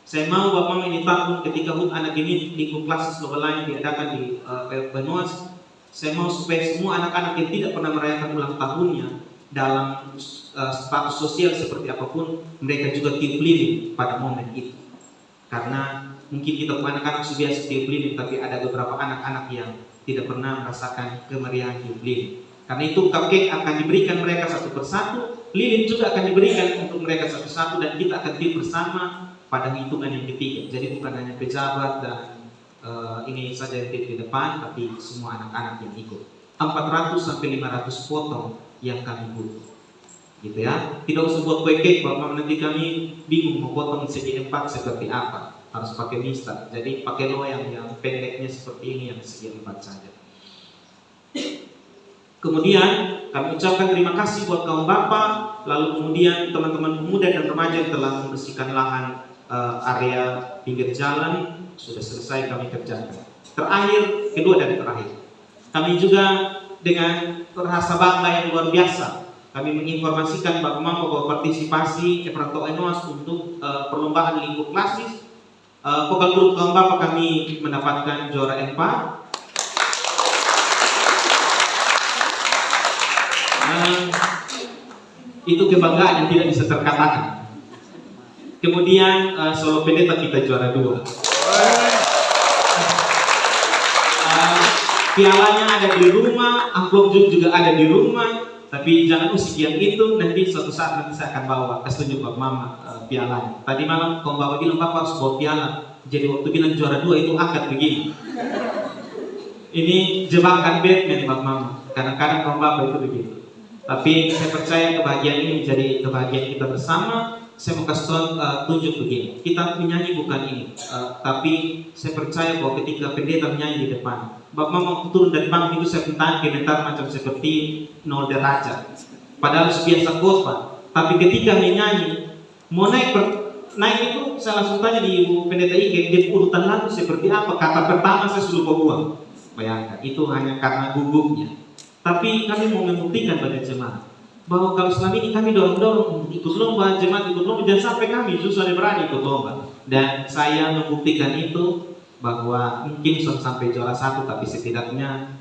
Saya mau Bapak Mama ini tahun ketika HUT anak ini lingkup klasis global lain diadakan di Oenoas, saya mau supaya semua anak-anak yang tidak pernah merayakan ulang tahunnya dalam status sosial seperti apapun, mereka juga tiup lilin pada momen itu. Karena mungkin kita anak-anak sudah biasa tiup lilin, tapi ada beberapa anak-anak yang tidak pernah merasakan kemeriahan tiup lilin. Karena itu cupcake akan diberikan mereka satu persatu, lilin juga akan diberikan untuk mereka satu-satu, dan kita akan tiup bersama pada hitungan yang ketiga. Jadi bukan hanya pejabat dan ini saja yang tiup di depan, tapi semua anak-anak yang ikut. 400 sampai 500 potong yang kami butuh. Gitu ya. Tidak usah buat kue cake, Bapak, nanti kami bingung mau potong segi 4 seperti apa. Harus pakai mistar. Jadi pakai loyang yang pendeknya seperti ini, yang segi 4 saja. Kemudian kami ucapkan terima kasih buat kaum bapak, lalu kemudian teman-teman pemuda dan remaja yang telah membersihkan lahan area pinggir jalan, sudah selesai kami kerjakan. Terakhir, kedua dan terakhir, kami juga dengan rasa bangga yang luar biasa, kami menginformasikan Bapak Mama bahwa partisipasi Efrato Oenoas untuk perlombaan lingkup klasis, vokal grup kaum bapak kami mendapatkan juara M4. Itu kebanggaan yang tidak bisa terkatakan. Kemudian solo pendeta kita juara 2. pialanya ada di rumah, amplop juga ada di rumah. Tapi jangan sekian itu, nanti suatu saat nanti saya akan bawa, kasih tunjuk Bapak Mama pialanya. Tadi malam kalau Bapak bilang Bapak harus bawa piala, jadi waktu bilang juara 2 itu angkat begini. Ini jebakan Batman Bapak Mama. Kadang-kadang kalau Bapak itu begitu. Tapi saya percaya kebahagiaan ini menjadi kebahagiaan kita bersama. Saya mau kasih tunjuk begini. Kita menyanyi bukan ini, tapi saya percaya bahwa ketika pendeta menyanyi di depan, Bapak Mama turun dari panggung itu saya pintahan komentar macam seperti 0 derajat. Padahal biasa khotbah. Tapi ketika menyanyi, mau naik itu saya langsung tanya di ibu pendeta IG, dia urutan lagu seperti apa? Kata pertama saya sudah buang. Bayangkan, itu hanya karena gugupnya. Tapi kami mau membuktikan pada jemaat bahwa kalau selama ini kami dorong-dorong ikut lomba, jemaat ikut lomba, jangan sampai kami justru ada berani ikut lomba. Dan saya membuktikan itu bahwa mungkin sudah sampai juara 1, tapi setidaknya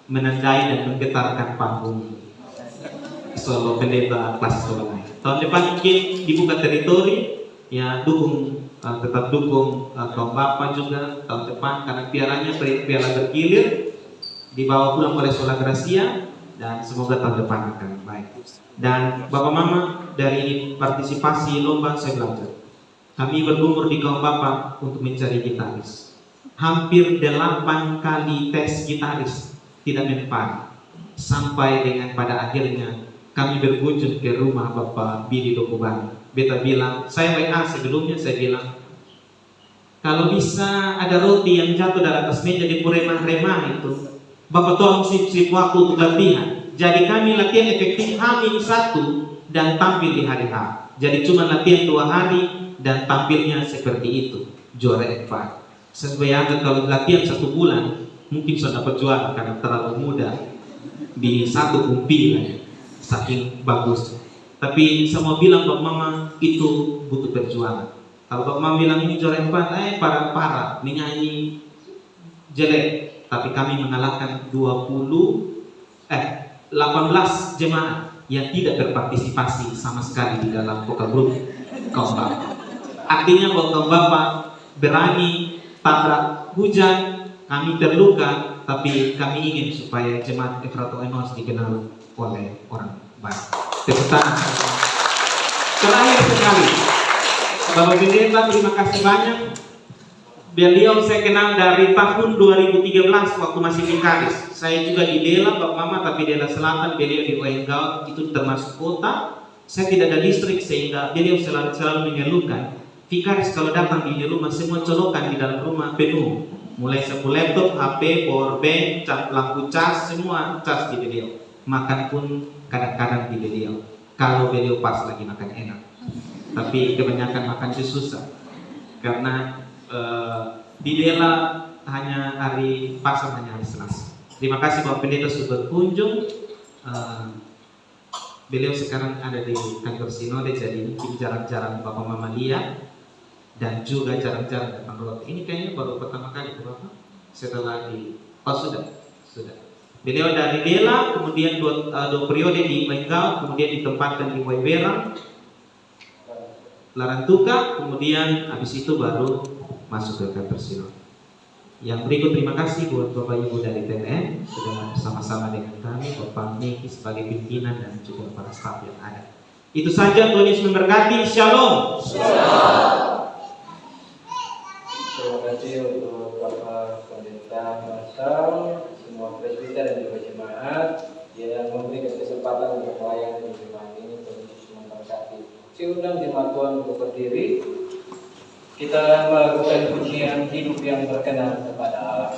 menandai dan menggetarkan panggung solo pendeta kelas solo. Tahun depan mungkin dibuka teritori, ya tetap dukung kaum bapak juga tahun depan karena pialanya piala bergilir dibawa pulang oleh Sola Gracia. Dan semoga tahun depan akan baik. Dan Bapak Mama dari partisipasi lomba saya belajar. Kami bergumul di kaum Bapak untuk mencari gitaris. Hampir 8 kali tes gitaris tidak mempan. Sampai dengan pada akhirnya kami berkunjung ke rumah Bapak Billy Dokubani. Beta bilang, saya WA sebelumnya saya bilang, kalau bisa ada roti yang jatuh dari atas meja di remah-remah itu, Bapak tolong sip waktu untuk latihan. Jadi kami latihan efektif H-1 dan tampil di hari H. Jadi cuma latihan 2 hari dan tampilnya seperti itu. Juara 4. Sesuai yang kalau latihan 1 bulan mungkin sudah dapat juara karena terlalu muda di satu kumpilan. Saking bagus. Tapi semua bilang Bapak Mama itu butuh perjuangan. Kalau Bapak Mama bilang ini juara 4, parah, menyanyi jelek. Tapi kami mengalahkan 18 jemaat yang tidak berpartisipasi sama sekali di dalam vokal group kaum bapak. Artinya bahwa kaum bapak berani tabrak hujan, kami terluka, tapi kami ingin supaya jemaat Efrato Emos dikenal oleh orang baik. Tepuk tangan. Terakhir sekali, Bapak Pendeta terima kasih banyak. Beliau saya kenal dari tahun 2013 waktu masih vikaris. Saya juga di Dela, Bapak Mama, tapi Dela Selatan, beliau di Oenggau, itu termasuk kota. Saya tidak ada listrik sehingga beliau selalu mengeluhkan. Vikaris kalau datang di rumah semua colokan di dalam rumah penuh. Mulai sapu laptop, HP, powerbank, lampu cas, semua cas di beliau. Makan pun kadang-kadang di beliau. Kalau beliau pas lagi makan enak. Tapi kebanyakan makan susah. Karena di Dela hanya hari pasar, hanya hari Selasa. Terima kasih Bapak Pendeta sudah berkunjung. Beliau sekarang ada di kantor sinode, jadi mungkin jarang-jarang Bapak Mama lihat dan juga jarang-jarang datang roti. Ini kayaknya baru pertama kali Bapak setelah sudah. Beliau dari Dela, kemudian dua periode di Oenggau, kemudian ditempatkan di Waiberang, Larantuka, kemudian habis itu baru masuk ke kantor sinode. Yang berikut terima kasih buat Bapak Ibu dari TNN sudah bersama-sama dengan kami, Bapak Miki sebagai pimpinan dan juga para staf yang ada. Itu saja, Tuhan Yesus memberkati. Shalom. Terima kasih untuk Bapak Pendeta Masal, semua presbiter dan juga jemaat yang memberikan kesempatan untuk melayani di jemaat ini. Tuhan Yesus memberkati. Saya undang jemaat Tuhan untuk berdiri. Kita melakukan pujian hidup yang berkenan kepada Allah.